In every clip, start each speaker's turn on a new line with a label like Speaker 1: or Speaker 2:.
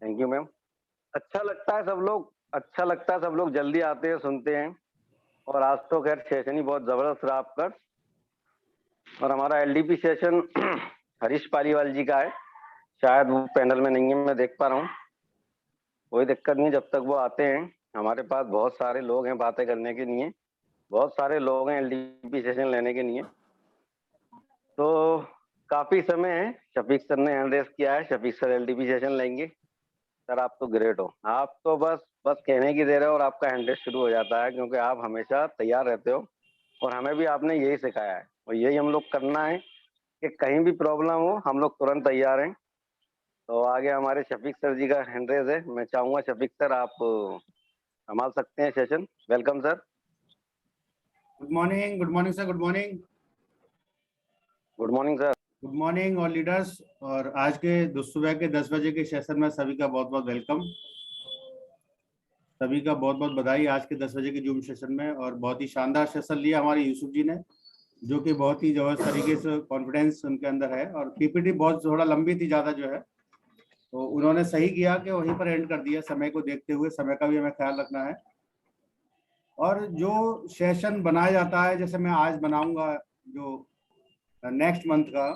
Speaker 1: Thank you ma'am. अच्छा लगता है सब लोग जल्दी आते हैं, सुनते हैं। और आज तो खैर सेशन ही बहुत जबरदस्त रहा आपका। और हमारा एलडीपी सेशन हरीश पालीवाल जी का है। शायद वो पैनल में नहीं है, मैं देख पा रहा हूँ। कोई दिक्कत नहीं, जब तक वो आते हैं। हमारे पास बहुत सारे लोग हैं बातें करने के लिए, बहुत सारे लोग हैं एलडीपी सेशन लेने के लिए। तो काफी समय है। शफीक सर ने हैंड रेस किया है, शफीक सर एलडीपी सेशन लेंगे। सर आप तो ग्रेट हो, आप तो बस कहने की देर है और आपका हैंड रेस शुरू हो जाता है, क्योंकि आप हमेशा तैयार रहते हो। और हमें भी आपने यही सिखाया है और यही हम लोग करना है कि कहीं भी प्रॉब्लम हो हम लोग तुरंत तैयार हैं। तो आगे हमारे शफीक सर जी का हैंड रेस है। मैं चाहूंगा शफीक सर आप संभाल सकते हैं session. Welcome sir.
Speaker 2: Good morning sir, good morning.
Speaker 1: Good morning sir.
Speaker 2: Good morning all leaders. और आज के सुबह के 10 बजे के सेशन में सभी का बहुत बहुत वेलकम, सभी का बहुत बहुत बधाई आज के 10 बजे के जूम सेशन में। और बहुत ही शानदार सेशन लिया हमारे यूसुफ जी ने, जो कि बहुत ही जबरदस्त तरीके से कॉन्फिडेंस उनके अंदर है। और पीपीटी बहुत थोड़ा लंबी थी ज़्यादा जो है, तो उन्होंने सही किया कि वहीं पर एंड कर दिया। समय को देखते हुए समय का भी हमें ख्याल रखना है। और जो सेशन बनाया जाता है, जैसे मैं आज बनाऊंगा जो नेक्स्ट मंथ का,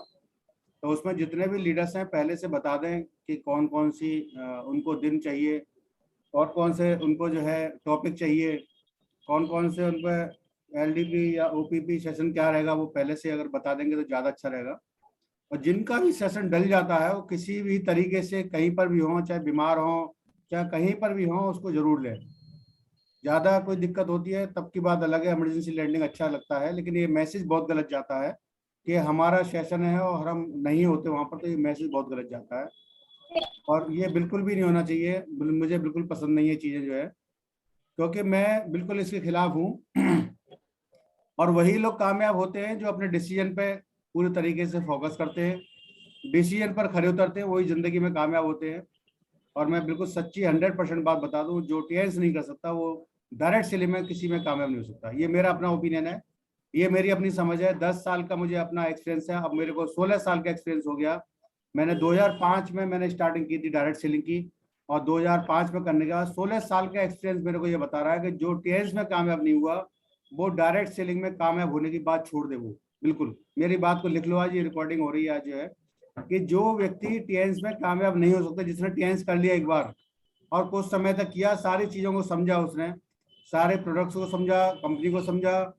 Speaker 2: तो उसमें जितने भी लीडर्स हैं पहले से बता दें कि कौन कौन सी उनको दिन चाहिए और कौन से उनको जो है टॉपिक चाहिए, कौन कौन से उन पर एलडीपी या ओपीपी सेशन क्या रहेगा, वो पहले से अगर बता देंगे तो ज़्यादा अच्छा रहेगा। और जिनका भी सेशन डल जाता है वो किसी भी तरीके से कहीं पर भी हो, चाहे बीमार हो चाहे कहीं पर भी हो, उसको जरूर लें। ज़्यादा कोई दिक्कत होती है तब की बात अलग है, इमरजेंसी लैंडिंग अच्छा लगता है, लेकिन ये मैसेज बहुत गलत जाता है कि हमारा सेशन है और हम नहीं होते वहाँ पर, तो ये मैसेज बहुत गलत जाता है। और ये बिल्कुल भी नहीं होना चाहिए, मुझे बिल्कुल पसंद नहीं है चीज़ें जो है, क्योंकि मैं बिल्कुल इसके खिलाफ हूँ। और वही लोग कामयाब होते हैं जो अपने डिसीजन पे पूरे तरीके से फोकस करते हैं, डिसीजन पर खड़े उतरते हैं, वही जिंदगी में कामयाब होते हैं। और मैं बिल्कुल सच्ची 100% बात बता दूं, जो टीएस नहीं कर सकता वो डायरेक्ट सेलिंग में किसी में कामयाब नहीं हो सकता। ये मेरा अपना ओपिनियन है, ये मेरी अपनी समझ है। 10 साल का मुझे अपना एक्सपीरियंस है, अब मेरे को 16 साल का एक्सपीरियंस हो गया। मैंने 2005 में मैंने स्टार्टिंग की थी डायरेक्ट सेलिंग की, और 2005 में करने के बाद 16 साल का एक्सपीरियंस मेरे को ये बता रहा है कि जो टीएस में कामयाब नहीं हुआ वो डायरेक्ट सेलिंग में कामयाब होने की बात छोड़ दे। वो बिल्कुल मेरी बात को लिख लो, आज ये रिकॉर्डिंग हो रही है आज जो है, कि जो व्यक्ति टीएस में कामयाब नहीं हो सकता, जिसने टीएस कर लिया एक बार और कुछ समय तक किया, सारी चीजों को समझा, उसने सारे प्रोडक्ट्स को समझा, कंपनी को समझा,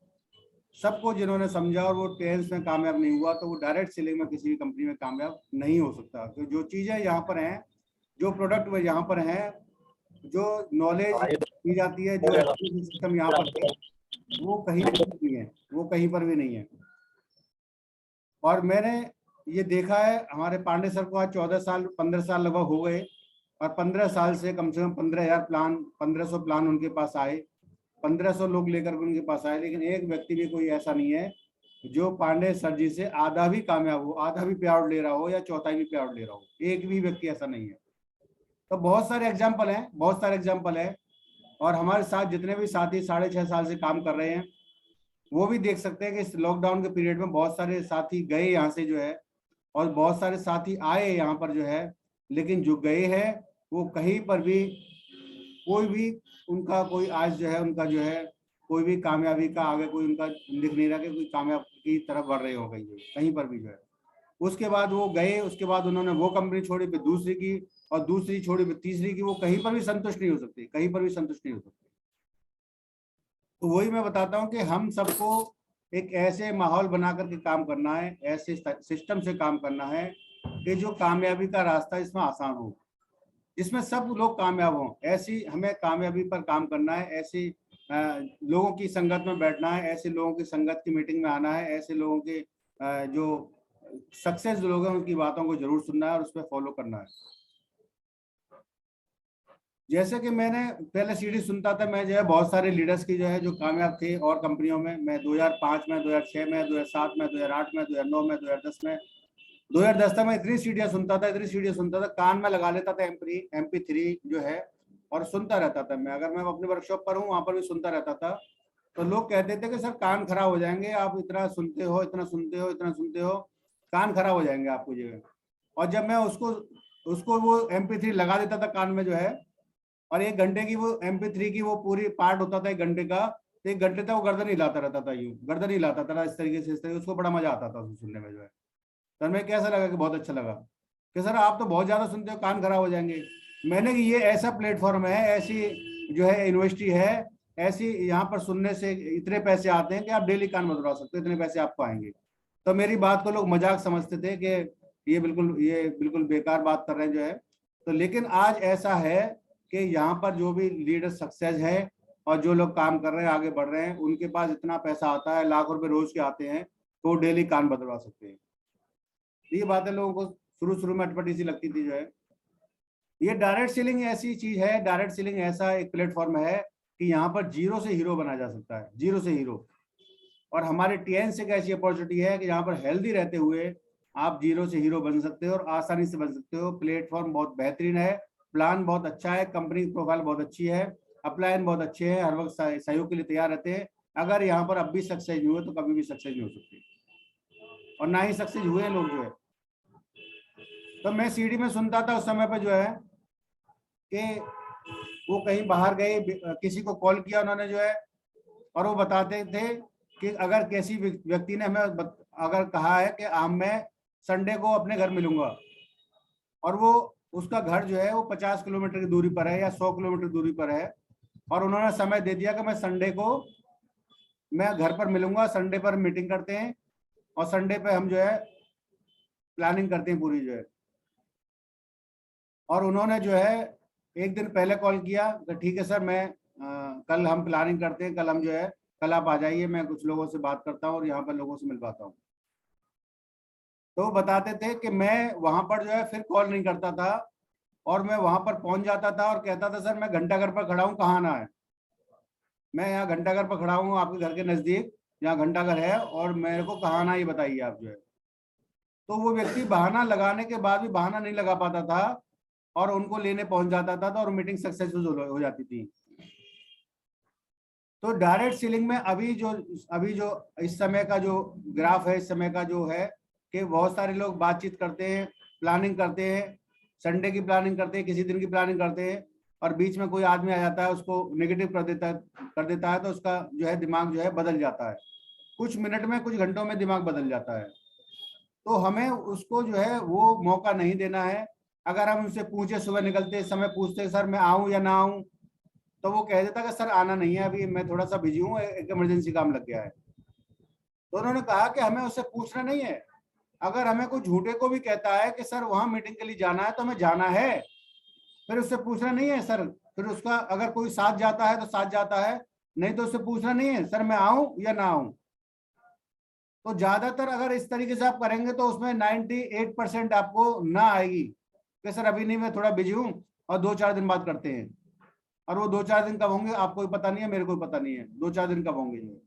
Speaker 2: सबको जिन्होंने समझा और वो टीएस में कामयाब नहीं हुआ, तो वो डायरेक्ट सेलिंग में किसी भी कंपनी में कामयाब नहीं हो सकता। तो जो चीजें यहाँ पर हैं, जो प्रोडक्ट वो यहाँ पर हैं, जो नॉलेज दी जाती है, जो सिस्टम यहाँ पर है, वो कहीं पर भी नहीं है, वो कहीं पर भी नहीं है। और मैंने ये देखा है, हमारे पांडे सर को आज 14 साल 15 साल लगभग हो गए, और 15 साल से कम 15,000 प्लान 1500 प्लान उनके पास आए, 1500 लोग लेकर उनके पास आए, लेकिन एक व्यक्ति भी कोई ऐसा नहीं है जो पांडे सर जी से आधा भी कामयाब हो, आधा भी पे आउट ले रहा हो या चौथाई भी पे आउट ले रहा हो, एक भी व्यक्ति ऐसा नहीं है। तो बहुत सारे एग्जाम्पल हैं, बहुत सारे एग्जाम्पल है। और हमारे साथ जितने भी साथी 6.5 साल से काम कर रहे हैं, वो भी देख सकते हैं कि इस लॉकडाउन के पीरियड में बहुत सारे साथी गए यहाँ से जो है, और बहुत सारे साथी आए यहाँ पर जो है, लेकिन जो गए हैं वो कहीं पर भी कोई भी उनका कोई आज जो है, उनका जो है कोई भी कामयाबी का आगे कोई उनका दिख नहीं रहा कि कोई कामयाब की तरफ बढ़ रहे हो कहीं पर भी जो है। उसके बाद वो गए, उसके बाद उन्होंने वो कंपनी छोड़ी, फिर दूसरी की, और दूसरी छोड़ी फिर तीसरी की, वो कहीं पर भी संतुष्ट नहीं हो सकती, कहीं पर भी संतुष्ट नहीं हो सकती। तो वही मैं बताता हूँ कि हम सबको एक ऐसे माहौल बना करके काम करना है, ऐसे सिस्टम से काम करना है कि जो कामयाबी का रास्ता इसमें आसान हो, जिसमें सब लोग कामयाब हों। ऐसी हमें कामयाबी पर काम करना है, ऐसी लोगों की संगत में बैठना है, ऐसे लोगों की संगत की मीटिंग में आना है, ऐसे लोगों के जो सक्सेस लोग हैं उनकी बातों को जरूर सुनना है और उस पर फॉलो करना है। जैसे कि मैंने पहले सीडी सुनता था, मैं जो है बहुत सारे लीडर्स की जो है जो कामयाब थे और कंपनियों में, मैं 2005 में, 2006 में, 2007 में, 2008 में, 2009 में, 2010 में, 2010 तक मैं इतनी सीढ़ियां सुनता था, इतनी सीढ़ियां सुनता था, कान में लगा लेता था MP3 जो है, और सुनता रहता था मैं। अगर मैं अपने वर्कशॉप पर हूँ वहां पर भी सुनता रहता था। तो लोग कहते थे कि सर कान खराब हो जाएंगे, आप इतना सुनते हो, इतना सुनते हो, इतना सुनते हो, कान खराब हो जाएंगे आपको जो है। और जब मैं उसको उसको वो MP3 लगा देता था कान में जो है, और 1 घंटे की वो MP3 की वो पूरी पार्ट होता था 1 घंटे का, तो 1 घंटे तक वो गर्दन हिलाता रहता था, यूं गर्दन हिलाता था इस तरीके से, इस तरीके, उसको बड़ा मजा आता था उसको सुनने में जो है। सर मैं कैसा लगा कि बहुत अच्छा लगा कि सर आप तो बहुत ज्यादा सुनते हो, कान खराब हो जाएंगे। मैंने कि ये ऐसा प्लेटफॉर्म है, ऐसी जो है यूनिवर्सिटी है, ऐसी यहाँ पर सुनने से इतने पैसे आते हैं कि आप डेली कान बदलवा सकते हो, इतने पैसे आपको आएंगे। तो मेरी बात को लोग मजाक समझते थे कि ये बिल्कुल बेकार बात कर रहे हैं जो है। तो लेकिन आज ऐसा है कि यहाँ पर जो भी लीडर सक्सेस है और जो लोग काम कर रहे हैं, आगे बढ़ रहे हैं, उनके पास इतना पैसा आता है, लाख रुपए रोज के आते हैं, तो डेली कान बदलवा सकते हैं। ये बातें लोगों को शुरू में अटपटी सी लगती थी जो है। ये डायरेक्ट सेलिंग ऐसी चीज है, डायरेक्ट सेलिंग ऐसा एक प्लेटफॉर्म है कि यहाँ पर जीरो से हीरो बना जा सकता है, जीरो से हीरो। और हमारे TN से एक ऐसी अपॉर्चुनिटी है कि यहाँ पर हेल्दी रहते हुए आप जीरो से हीरो बन सकते हो और आसानी से बन सकते हो। प्लेटफॉर्म बहुत बेहतरीन है, प्लान बहुत अच्छा है, कंपनी की प्रोफाइल बहुत अच्छी है, अपलाइन बहुत अच्छे हैं, हर वक्त सहयोग के लिए तैयार रहते हैं। अगर यहाँ पर अब भी सक्सेस नहीं हुए तो कभी भी सक्सेस नहीं हो सकते, और ना ही सक्सेस हुए लोग जो है। तो मैं CD में सुनता था उस समय पर जो है कि वो कहीं बाहर गए, किसी को कॉल किया उन्होंने जो है, और वो बताते थे कि अगर किसी व्यक्ति ने हमें अगर कहा है कि मैं संडे को अपने घर मिलूंगा, और वो उसका घर जो है वो 50 किलोमीटर की दूरी पर है या 100 किलोमीटर दूरी पर है, और उन्होंने समय दे दिया कि मैं संडे को मैं घर पर मिलूंगा, संडे पर मीटिंग करते हैं और संडे पे हम जो है प्लानिंग करते हैं पूरी जो है। और उन्होंने जो है एक दिन पहले कॉल किया कि ठीक है सर, मैं कल हम प्लानिंग करते हैं, कल हम जो है, कल आप आ जाइए, मैं कुछ लोगों से बात करता हूँ और यहाँ पर लोगों से मिल पाता हूँ। तो वो बताते थे कि मैं वहां पर जो है फिर कॉल नहीं करता था, और मैं वहां पर पहुंच जाता था और कहता था सर मैं घंटाघर पर खड़ा हूँ, कहाँ आना है, मैं यहाँ घंटाघर पर खड़ा हूँ आपके घर के नजदीक, यहाँ घंटाघर है, और मेरे को कहाँ आना ये बताइए आप जो है। तो वो व्यक्ति बहाना लगाने के बाद भी बहाना नहीं लगा पाता था और उनको लेने पहुंच जाता था, और मीटिंग सक्सेसफुल हो जाती थी। तो डायरेक्ट सेलिंग में अभी जो इस समय का जो ग्राफ है, इस समय का जो है कि बहुत सारे लोग बातचीत करते हैं, प्लानिंग करते हैं, संडे की प्लानिंग करते हैं, किसी दिन की प्लानिंग करते हैं, और बीच में कोई आदमी आ जाता है उसको नेगेटिव कर देता है, तो उसका जो है दिमाग जो है बदल जाता है, कुछ मिनट में कुछ घंटों में दिमाग बदल जाता है। तो हमें उसको जो है वो मौका नहीं देना है। अगर हम उनसे पूछे, सुबह निकलते समय पूछते सर मैं आऊं या ना आऊं, तो वो कह देता कि सर आना नहीं है अभी, मैं थोड़ा सा बिजी हूँ, एक इमरजेंसी काम लग गया है। तो उन्होंने कहा कि हमें उससे पूछना नहीं है, अगर हमें कोई झूठे को भी कहता है कि सर वहां मीटिंग के लिए जाना है तो हमें जाना है, फिर उससे पूछना नहीं है सर, फिर उसका अगर कोई साथ जाता है तो साथ जाता है, नहीं तो उससे पूछना नहीं है सर मैं आऊं या ना आऊं। तो ज्यादातर अगर इस तरीके से आप करेंगे तो उसमें 98% आपको ना आएगी कि सर अभी नहीं, मैं थोड़ा बिजी हूँ और 2-4 दिन बाद करते हैं। और वो 2-4 दिन कब होंगे आपको भी पता नहीं है, मेरे को भी पता नहीं है 2-4 दिन कब होंगे जो।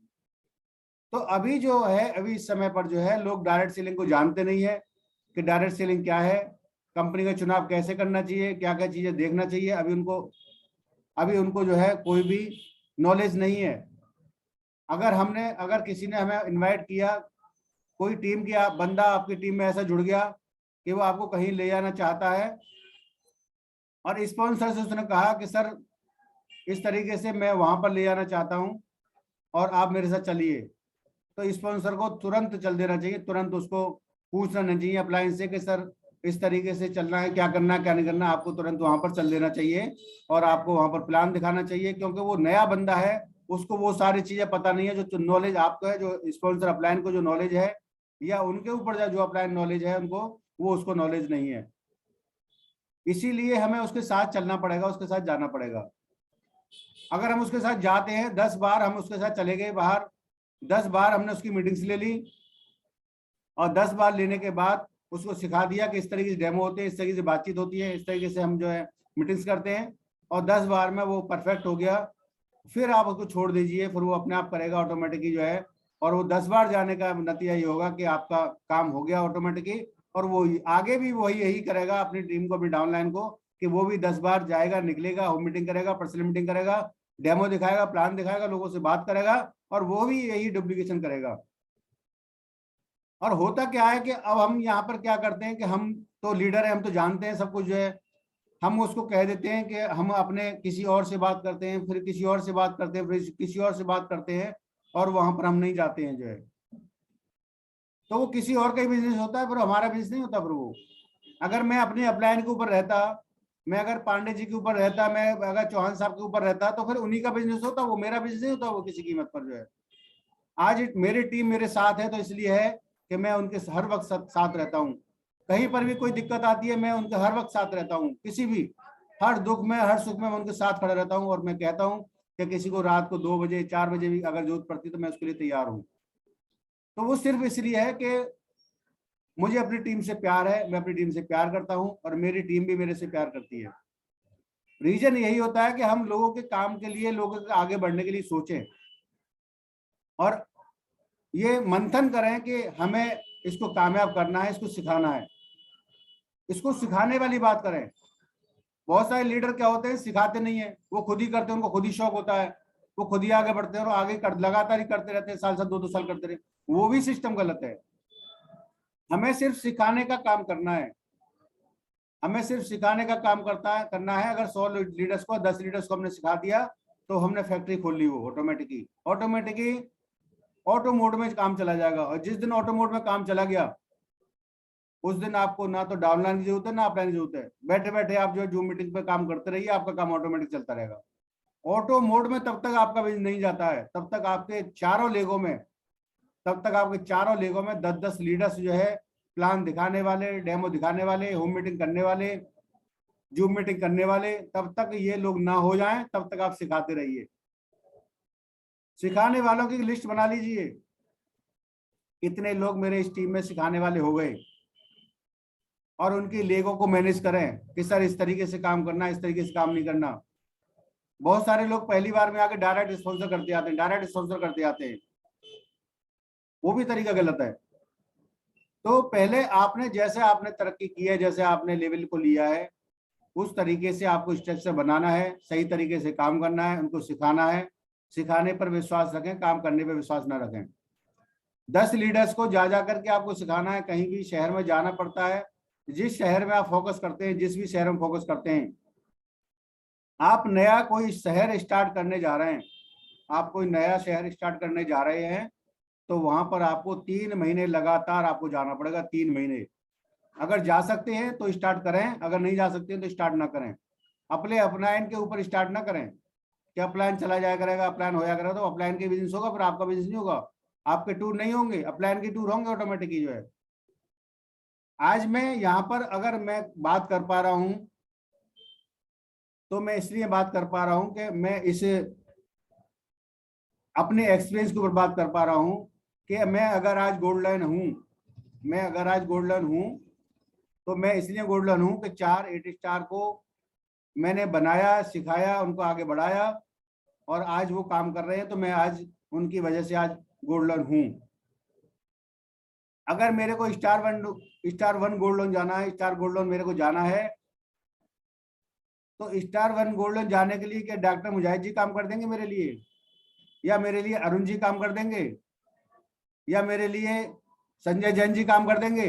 Speaker 2: तो अभी जो है, अभी इस समय पर जो है लोग डायरेक्ट सेलिंग को जानते नहीं है कि डायरेक्ट सेलिंग क्या है, कंपनी का चुनाव कैसे करना चाहिए, क्या क्या चीजें देखना चाहिए, अभी उनको जो है कोई भी नॉलेज नहीं है। अगर किसी ने हमें इनवाइट किया, कोई टीम की बंदा आपकी टीम में ऐसा जुड़ गया कि वो आपको कहीं ले जाना चाहता है, और स्पॉन्सर से उसने कहा कि सर इस तरीके से मैं वहां पर ले जाना चाहता हूं और आप मेरे साथ चलिए, तो स्पॉन्सर को तुरंत चल देना चाहिए, तुरंत उसको पूछना नहीं चाहिए अपलाइन से कि सर इस तरीके से चलना है, क्या करना है क्या नहीं करना, आपको तुरंत वहां पर चल देना चाहिए और आपको वहां पर प्लान दिखाना चाहिए, क्योंकि वो नया बंदा है, उसको वो सारी चीजें पता नहीं है जो नॉलेज आपको है, जो स्पॉन्सर अपलाइन को जो नॉलेज है, या उनके ऊपर जो अपलाइन नॉलेज है उनको, वो उसको नॉलेज नहीं है। इसीलिए हमें उसके साथ चलना पड़ेगा, उसके साथ जाना पड़ेगा। अगर हम उसके साथ जाते हैं, 10 बार हम उसके साथ चले गए बाहर, 10 बार हमने उसकी मीटिंग्स ले ली, और 10 बार लेने के बाद उसको सिखा दिया कि इस तरीके से डेमो होते हैं, इस तरीके से बातचीत होती है, इस तरीके से हम जो है मीटिंग्स करते हैं, और 10 बार में वो परफेक्ट हो गया, फिर आप उसको छोड़ दीजिए, फिर वो अपने आप करेगा ऑटोमेटिकली जो है। और वो 10 बार जाने का नतीजा ये होगा कि आपका काम हो गया ऑटोमेटिकली, और वो आगे भी वही यही करेगा अपनी टीम को, अपनी डाउनलाइन को, कि वो भी 10 बार जाएगा, निकलेगा, होम मीटिंग करेगा, पर्सनल मीटिंग करेगा, डेमो दिखाएगा, प्लान दिखाएगा, लोगों से बात करेगा, और वो भी यही डुप्लीकेशन करेगा। और होता क्या है कि अब हम यहाँ पर क्या करते हैं कि हम तो लीडर है, हम तो जानते हैं सब कुछ जो है, हम उसको कह देते हैं कि हम अपने किसी और से बात करते हैं, फिर किसी और से बात करते हैं, फिर किसी और से बात करते हैं, और वहां पर हम नहीं जाते हैं जो है। तो वो किसी और का ही बिजनेस होता है, पर हमारा बिजनेस नहीं होता। पर वो अगर मैं अपने अपलाइन के ऊपर रहता, मैं अगर पांडे जी के ऊपर रहता, मैं अगर चौहान साहब के ऊपर रहता, तो फिर उन्हीं का बिजनेस होता, वो मेरा बिजनेस नहीं होता वो किसी कीमत पर जो है। आज मेरी टीम मेरे साथ है तो इसलिए है कि मैं उनके हर वक्त साथ रहता हूँ। कहीं पर भी कोई दिक्कत आती है, मैं उनके हर वक्त साथ रहता हूँ, किसी भी हर दुख में हर सुख में मैं उनके साथ खड़ा रहता हूँ। और मैं कहता हूँ कि किसी को रात को 2 बजे 4 बजे भी अगर जरूरत पड़ती है तो मैं उसके लिए तैयार हूँ। तो वो सिर्फ इसलिए है कि मुझे अपनी टीम से प्यार है, मैं अपनी टीम से प्यार करता हूँ और मेरी टीम भी मेरे से प्यार करती है। रीजन यही होता है कि हम लोगों के काम के लिए, लोगों के आगे बढ़ने के लिए सोचें और ये मंथन करें कि हमें इसको कामयाब करना है, इसको सिखाना है, इसको सिखाने वाली बात करें। बहुत सारे लीडर क्या होते हैं, सिखाते नहीं है, वो खुद ही करते हैं, उनको खुद ही शौक होता है, वो खुद ही आगे बढ़ते हैं और आगे लगातार ही करते रहते हैं, साल साल 2-2 साल करते रहे। वो भी सिस्टम गलत है। हमें सिर्फ सिखाने का काम करना है, हमें सिर्फ सिखाने का काम करना है। अगर 100 लीडर्स को 10 लीडर्स को हमने सिखा दिया तो हमने फैक्ट्री खोल ली, वो ऑटोमेटिकली ऑटो मोड में काम चला जाएगा। और जिस दिन ऑटो मोड में काम चला गया उस दिन आपको ना तो डाउनलाइन की जरूरत है ना अपलाइन की जरूरत है। बैठे बैठे आप जो जूम मीटिंग पे काम करते रहिए, आपका काम ऑटोमेटिक चलता रहेगा। ऑटो मोड में तब तक आपका बिजनेस नहीं जाता है, तब तक आपके चारों लेगों में 10-10 लीडर्स जो है, प्लान दिखाने वाले, डेमो दिखाने वाले, होम मीटिंग करने वाले, जूम मीटिंग करने वाले, तब तक ये लोग ना हो जाएं तब तक आप सिखाते रहिए। सिखाने वालों की लिस्ट बना लीजिए, इतने लोग मेरे इस टीम में सिखाने वाले हो गए, और उनकी लेगों को मैनेज करें कि सर इस तरीके से काम करना, इस तरीके से काम नहीं करना। बहुत सारे लोग पहली बार में आके डायरेक्ट स्पॉन्सर करते आते हैं, वो भी तरीका गलत है। तो पहले आपने जैसे आपने तरक्की की है, जैसे आपने लेवल को लिया है, उस तरीके से आपको स्ट्रक्चर बनाना है, सही तरीके से काम करना है, उनको सिखाना है। सिखाने पर विश्वास रखें, काम करने पर विश्वास ना रखें। 10 लीडर्स को जा करके आपको सिखाना है। कहीं भी शहर में जाना पड़ता है, जिस शहर में आप फोकस करते हैं, जिस भी शहर में फोकस करते हैं, आप नया कोई शहर स्टार्ट करने जा रहे हैं, आप कोई नया शहर स्टार्ट करने जा रहे हैं, तो वहां पर आपको 3 महीने लगातार आपको जाना पड़ेगा। 3 महीने अगर जा सकते हैं तो स्टार्ट करें, अगर नहीं जा सकते हैं तो स्टार्ट ना करें। अपने अपलाइन के ऊपर स्टार्ट ना करें कि अपलाइन चला जाया करेगा, अपलाइन होया करेगा, तो अपलाइन के बिजनेस होगा, फिर आपका बिजनेस नहीं होगा, आपके टूर नहीं होंगे, अपलाइन के टूर होंगे ऑटोमेटिकली जो है। आज मैं यहाँ पर अगर मैं बात कर पा रहा हूँ तो मैं इसलिए बात कर पा रहा हूँ कि मैं इस अपने एक्सपीरियंस के ऊपर बात कर पा रहा हूँ कि मैं अगर आज गोल्ड लाइन हूँ, तो मैं इसलिए गोल्ड लाइन हूँ कि 4 8 स्टार को मैंने बनाया, सिखाया, उनको आगे बढ़ाया, और आज वो काम कर रहे हैं, तो मैं आज उनकी वजह से आज गोल्ड लोन हूं। अगर मेरे को स्टार वन गोल्ड लोन जाना है, स्टार गोल्ड लोन मेरे को जाना है, तो स्टार 1 गोल्ड लोन जाने के लिए क्या डॉक्टर मुजाहिद जी काम कर देंगे मेरे लिए, या मेरे लिए अरुण जी काम कर देंगे, या मेरे लिए संजय जैन जी काम कर देंगे,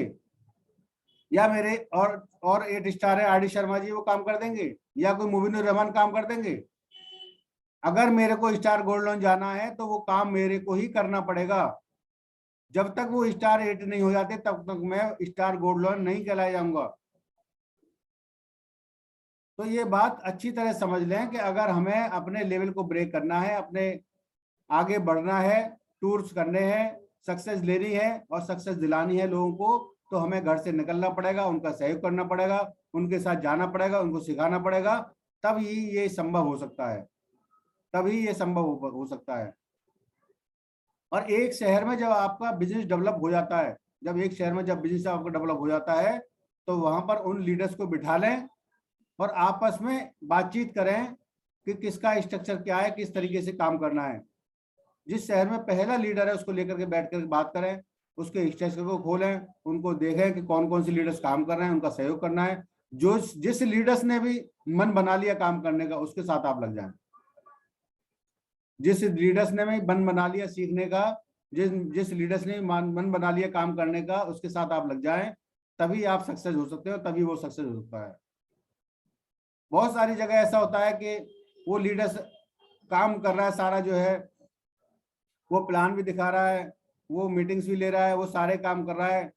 Speaker 2: या मेरे और 8 स्टार है आर डी शर्मा जी, वो काम कर देंगे, या कोई मुबीनुर रहमान काम कर देंगे? अगर मेरे को स्टार गोल्ड लोन जाना है तो वो काम मेरे को ही करना पड़ेगा। जब तक वो स्टार 8 नहीं हो जाते तब तक मैं स्टार गोल्ड लोन नहीं कहलाया जाऊंगा। तो ये बात अच्छी तरह समझ लें कि अगर हमें अपने लेवल को ब्रेक करना है, अपने आगे बढ़ना है, टूर्स करने हैं, सक्सेस लेनी है और सक्सेस दिलानी है लोगों को, तो हमें घर से निकलना पड़ेगा, उनका सहयोग करना पड़ेगा, उनके साथ जाना पड़ेगा, उनको सिखाना पड़ेगा, तब ही ये संभव हो सकता है, तभी ये संभव हो सकता है। और एक शहर में जब आपका बिजनेस डेवलप हो जाता है, जब बिजनेस आपका डेवलप हो जाता है, तो वहां पर उन लीडर्स को बिठा लें और आपस में बातचीत करें कि किसका स्ट्रक्चर क्या है, किस तरीके से काम करना है। जिस शहर में पहला लीडर है उसको लेकर के बैठ कर बात करें, उसके स्ट्रक्चर को खोलें, उनको देखें कि कौन कौन से लीडर्स काम कर रहे हैं, उनका सहयोग करना है। जो जिस लीडर्स ने भी मन बना लिया काम करने का, उसके साथ आप लग जाएं। जिस लीडर्स ने भी मन बना लिया सीखने का, जिस लीडर्स ने मन बना लिया काम करने का, उसके साथ आप लग जाएं। तभी आप सक्सेस हो सकते हो, तभी वो सक्सेस हो सकता है। बहुत सारी जगह ऐसा होता है कि वो लीडर्स काम कर रहा है सारा जो है, वो प्लान भी दिखा रहा है, वो मीटिंग्स भी ले रहा है, वो सारे काम कर रहा है,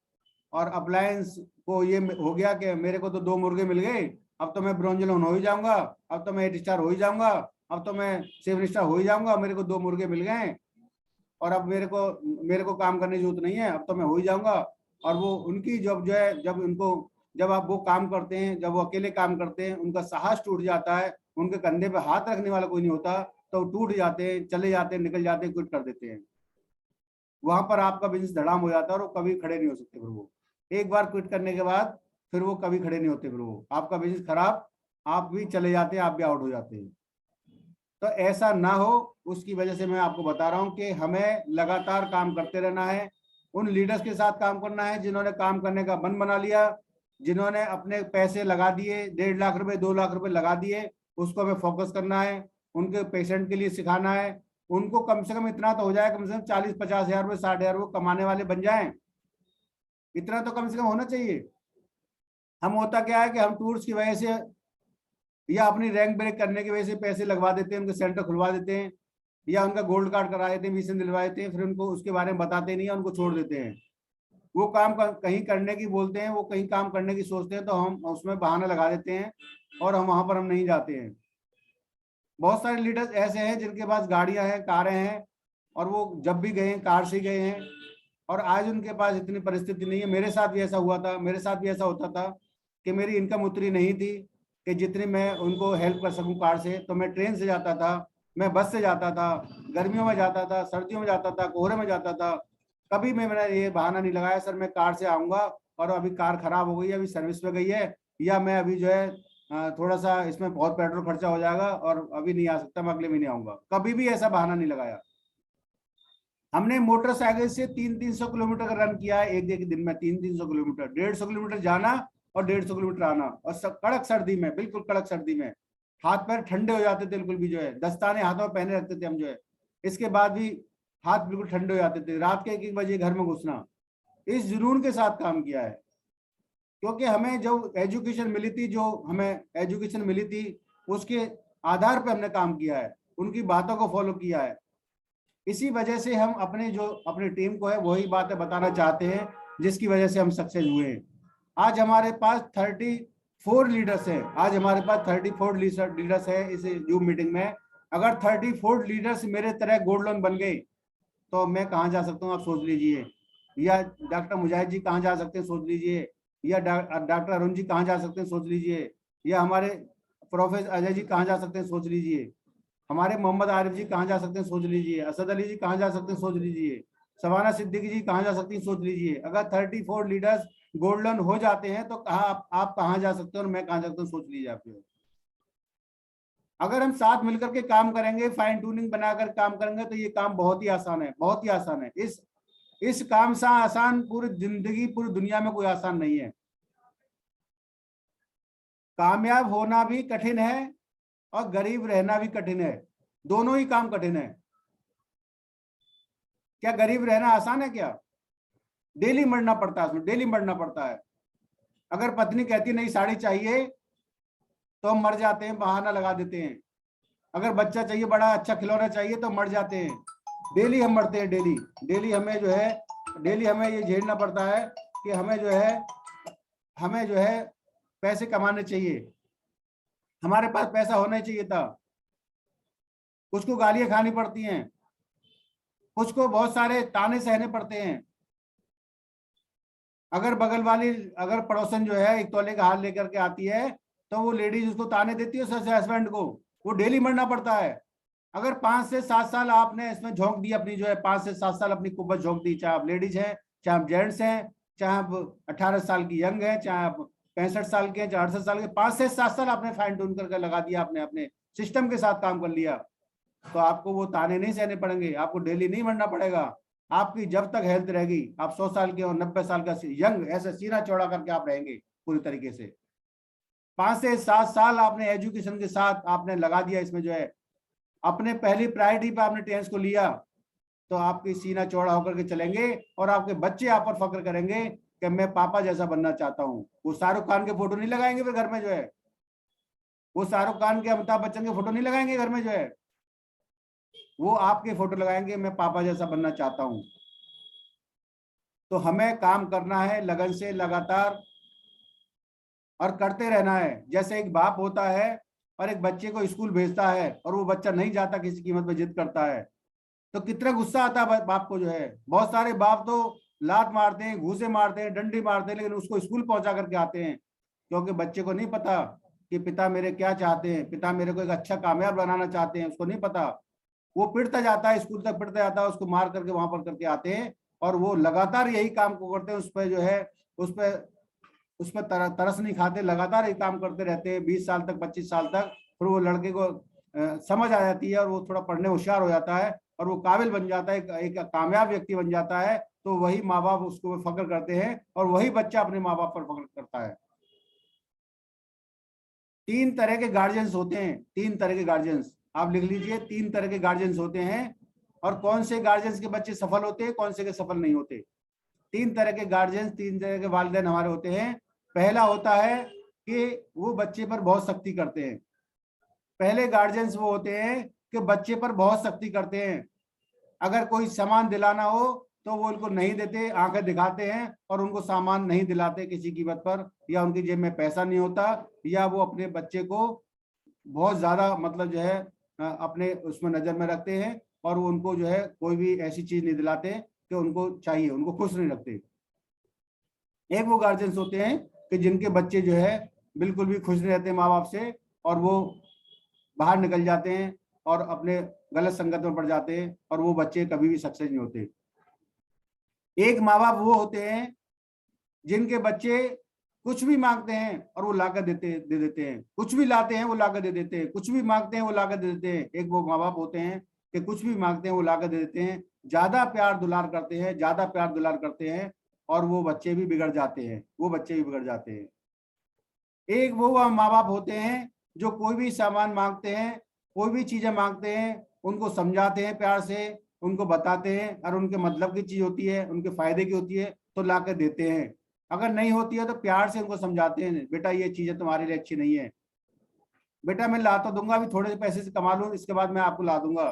Speaker 2: और अप्लायंस को ये हो गया कि मेरे को तो 2 मुर्गे मिल गए, अब तो मैं ब्रोंज लोन हो ही जाऊंगा, अब तो मैं 8 स्टार हो ही जाऊंगा, अब तो मैं 7 स्टार हो ही जाऊंगा, मेरे को 2 मुर्गे मिल गए और अब मेरे को काम करने की जरूरत नहीं है, अब तो मैं हो ही जाऊंगा। और वो उनकी जब जो है, जब आप वो काम करते हैं, जब वो अकेले काम करते हैं, उनका साहस टूट जाता है, उनके कंधे पे हाथ रखने वाला कोई नहीं होता, तो टूट जाते हैं, चले जाते हैं, निकल जाते हैं, क्विट कर देते हैं। वहां पर आपका बिजनेस धड़ाम हो जाता है और वो कभी खड़े नहीं हो सकते। फिर वो एक बार क्विट करने के बाद फिर वो कभी खड़े नहीं होते। फिर वो आपका बिजनेस खराब, आप भी चले जाते हैं, आप भी आउट हो जाते हैं। तो ऐसा ना हो, उसकी वजह से मैं आपको बता रहा हूं कि हमें लगातार काम करते रहना है। उन लीडर्स के साथ काम करना है जिन्होंने काम करने का मन बना लिया, जिन्होंने अपने पैसे लगा दिए, 1.5 लाख रुपए 2 लाख रुपए लगा दिए, उसको हमें फोकस करना है, उनके पेशेंट के लिए सिखाना है। उनको कम से कम इतना तो हो जाए, कम से कम 40-50 हजार रुपये 60 हजार रुपये कमाने वाले बन जाएं, इतना तो कम से कम होना चाहिए। हम होता क्या है कि हम टूर्स की वजह से या अपनी रैंक ब्रेक करने की वजह से पैसे लगवा देते हैं, उनके सेंटर खुलवा देते हैं, या उनका गोल्ड कार्ड करा देते हैं, मिशन दिलवा देते हैं, फिर उनको उसके बारे में बताते नहीं है, उनको छोड़ देते हैं। वो काम कहीं करने की बोलते हैं, वो कहीं काम करने की सोचते हैं, तो हम उसमें बहाना लगा देते हैं और हम वहां पर हम नहीं जाते हैं। बहुत सारे लीडर्स ऐसे हैं जिनके पास गाड़ियां हैं, कारें हैं, और वो जब भी गए हैं कार से गए हैं, और आज उनके पास इतनी परिस्थिति नहीं है। मेरे साथ भी ऐसा हुआ था, मेरे साथ भी ऐसा होता था कि मेरी इनकम उतनी नहीं थी कि जितनी मैं उनको हेल्प कर सकूं कार से। तो मैं ट्रेन से जाता था, मैं बस से जाता था, गर्मियों में जाता था, सर्दियों में जाता था, कोहरे में जाता था। कभी मैंने ये बहाना नहीं लगाया सर मैं कार से आऊंगा और अभी कार खराब हो गई है, अभी सर्विस पे गई है, या मैं अभी जो है थोड़ा सा इसमें बहुत पेट्रोल खर्चा हो जाएगा और अभी नहीं आ सकता, मैं अगले महीने आऊंगा। कभी भी ऐसा बहाना नहीं लगाया। हमने मोटरसाइकिल से 300-300 किलोमीटर का रन किया है एक एक दिन में, 300-300 किलोमीटर, 150 किलोमीटर जाना और 150 किलोमीटर आना, और कड़क सर्दी में, बिल्कुल कड़क सर्दी में, हाथ पैर ठंडे हो जाते थे बिल्कुल भी, जो है दस्ताने हाथों में पहने रखते थे हम जो है, इसके बाद भी हाथ बिल्कुल ठंडे हो जाते थे। रात के 1-1 बजे घर में घुसना, इस जुनून के साथ काम किया है। क्योंकि हमें जो एजुकेशन मिली थी, उसके आधार पर हमने काम किया है, उनकी बातों को फॉलो किया है। इसी वजह से हम अपनी टीम को है वही बातें बताना चाहते हैं जिसकी वजह से हम सक्सेस हुए हैं। आज हमारे पास 34 लीडर्स हैं, आज हमारे पास 34 लीडर्स हैं इस जूम मीटिंग में। अगर 34 लीडर्स मेरे तरह गोल्ड लोन बन गए तो मैं कहाँ जा सकता हूँ, आप सोच लीजिए। या डॉक्टर मुजाहिद जी कहाँ जा सकते हैं, सोच लीजिए। या डॉक्टर अरुण जी कहाँ जा सकते हैं, सोच लीजिए। या हमारे प्रोफेसर अजय जी कहाँ जा सकते हैं, सोच लीजिए। हमारे मोहम्मद आरिफ जी कहाँ जा सकते हैं, सोच लीजिए। असद अली जी कहाँ जा सकते हैं, सोच लीजिए। सवाना सिद्दीकी जी कहाँ जा सकती हैं, सोच लीजिए। अगर 34 लीडर्स गोल्ड लोन हो जाते हैं तो आप कहाँ जा सकते हो और मैं कहाँ जा सकता हूँ, सोच लीजिए आप। अगर हम साथ मिलकर के काम करेंगे, फाइन ट्यूनिंग बनाकर काम करेंगे, तो ये काम बहुत ही आसान है, बहुत ही आसान है। इस काम से आसान पूरी जिंदगी, पूरी दुनिया में कोई आसान नहीं है। कामयाब होना भी कठिन है और गरीब रहना भी कठिन है, दोनों ही काम कठिन है। क्या गरीब रहना आसान है? क्या डेली मरना पड़ता है, उसमें डेली मरना पड़ता है। अगर पत्नी कहती नहीं साड़ी चाहिए तो हम मर जाते हैं, बहाना लगा देते हैं। अगर बच्चा चाहिए, बड़ा अच्छा खिलौना चाहिए, तो मर जाते हैं। डेली हम मरते हैं, डेली डेली हमें जो है, डेली हमें ये झेलना पड़ता है कि हमें जो है पैसे कमाने चाहिए, हमारे पास पैसा होना चाहिए था। कुछ को गालियां खानी पड़ती हैं, कुछ को बहुत सारे ताने सहने पड़ते हैं। अगर बगल वाली, अगर पड़ोसन जो है 1 तोले का हार लेकर के आती है तो वो लेडीज उसको ताने देती है उसके हस्बैंड को, वो डेली मरना पड़ता है। अगर 5 से 7 साल आपने इसमें झोंक दी अपनी, जो है 5 से 7 साल अपनी कुब्बत झोंक दी, चाहे आप लेडीज हैं, चाहे आप जेंट्स हैं, चाहे आप 18 साल की यंग है, चाहे आप 65 साल के, चाहे 68 साल के, 5 से 7 साल आपने फाइन ट्यून करके लगा दिया, आपने अपने सिस्टम के साथ काम कर लिया, तो आपको वो ताने नहीं सहने पड़ेंगे, आपको डेली नहीं मरना पड़ेगा। आपकी जब तक हेल्थ रहेगी, आप 100 साल के और 90 साल का यंग ऐसे सीना चौड़ा करके आप रहेंगे पूरी तरीके से। 5 से 7 साल आपने एजुकेशन के साथ आपने लगा दिया इसमें, जो है अपने पहली प्रायोरिटी पे आपने टेंस को लिया, तो आपकी सीना चौड़ा होकर के चलेंगे और आपके बच्चे आप पर फक्र करेंगे कि मैं पापा जैसा बनना चाहता हूँ। वो शाहरुख खान के फोटो नहीं लगाएंगे फिर घर में जो है, वो शाहरुख खान के, अमिताभ बच्चन के फोटो नहीं लगाएंगे घर में जो है, वो आपके फोटो लगाएंगे, मैं पापा जैसा बनना चाहता हूँ। तो हमें काम करना है लगन से, लगातार, और करते रहना है। जैसे एक बाप होता है और एक बच्चे को स्कूल भेजता है और वो बच्चा नहीं जाता, किसी कीमत पे जिद करता है, तो कितना गुस्सा आता है बाप को जो है। बहुत सारे बाप तो लात मारते हैं, घूसे मारते हैं, डंडी मारते हैं, लेकिन उसको स्कूल पहुंचा करके आते हैं, क्योंकि बच्चे को नहीं पता कि पिता मेरे क्या चाहते हैं, पिता मेरे को एक अच्छा कामयाब बनाना चाहते हैं, उसको नहीं पता। वो पिटता जाता है, स्कूल तक पिटता जाता है, उसको मार करके वहां पर करके आते हैं, और वो लगातार यही काम को करते हैं। उस पर जो है, उस पर तरस नहीं खाते, लगातार ये काम करते रहते हैं 20 साल तक, 25 साल तक। फिर वो लड़के को समझ आ जाती है और वो थोड़ा पढ़ने होशियार हो जाता है और वो काबिल बन जाता है, एक कामयाब व्यक्ति बन जाता है। तो वही माँ बाप उसको फख्र करते हैं और वही बच्चा अपने माँ बाप पर फख्र करता है। 3 तरह के गार्जियंस होते हैं, 3 तरह के गार्जियंस, आप लिख लीजिए, 3 तरह के गार्जियंस होते हैं। और कौन से गार्जियंस के बच्चे सफल होते हैं, कौन से के सफल नहीं होते। 3 तरह के गार्जियंस, 3 तरह के वालिदैन हमारे होते हैं। पहला होता है कि वो बच्चे पर बहुत सख्ती करते हैं। पहले गार्जियंस वो होते हैं कि बच्चे पर बहुत सख्ती करते हैं। अगर कोई सामान दिलाना हो तो वो उनको नहीं देते, आंखें दिखाते हैं और उनको सामान नहीं दिलाते किसी कीमत पर, या उनकी जेब में पैसा नहीं होता, या वो अपने बच्चे को बहुत ज्यादा मतलब जो है अपने उसमें नजर में रखते हैं, और वो उनको जो है कोई भी ऐसी चीज नहीं दिलाते कि उनको चाहिए, उनको खुश नहीं रखते। एक वो गार्जियंस होते हैं कि जिनके बच्चे जो है बिल्कुल भी खुश नहीं रहते माँ बाप से, और वो बाहर निकल जाते हैं और अपने गलत संगत में पड़ जाते हैं, और वो बच्चे कभी भी सक्सेस नहीं होते। एक माँ बाप वो होते हैं जिनके बच्चे कुछ भी मांगते हैं और वो लाकर दे देते हैं, कुछ भी लाते हैं वो लाकर दे देते हैं, कुछ भी मांगते हैं वो लाकर दे देते हैं। एक वो माँ बाप होते हैं कि कुछ भी मांगते हैं वो लाकर दे देते हैं, ज्यादा प्यार दुलार करते हैं, ज्यादा प्यार दुलार करते हैं, और वो बच्चे भी बिगड़ जाते हैं, वो बच्चे भी बिगड़ जाते हैं। एक वो माँ बाप होते हैं जो कोई भी सामान मांगते हैं, कोई भी चीजें मांगते हैं, उनको समझाते हैं प्यार से, उनको बताते हैं, और उनके मतलब की चीज होती है, उनके फायदे की होती है, तो ला कर देते हैं। अगर नहीं होती है तो प्यार से उनको समझाते हैं, बेटा ये चीजें तुम्हारे लिए अच्छी नहीं है, बेटा मैं ला तो दूंगा, अभी थोड़े से पैसे से कमा लूं, इसके बाद मैं आपको ला दूंगा,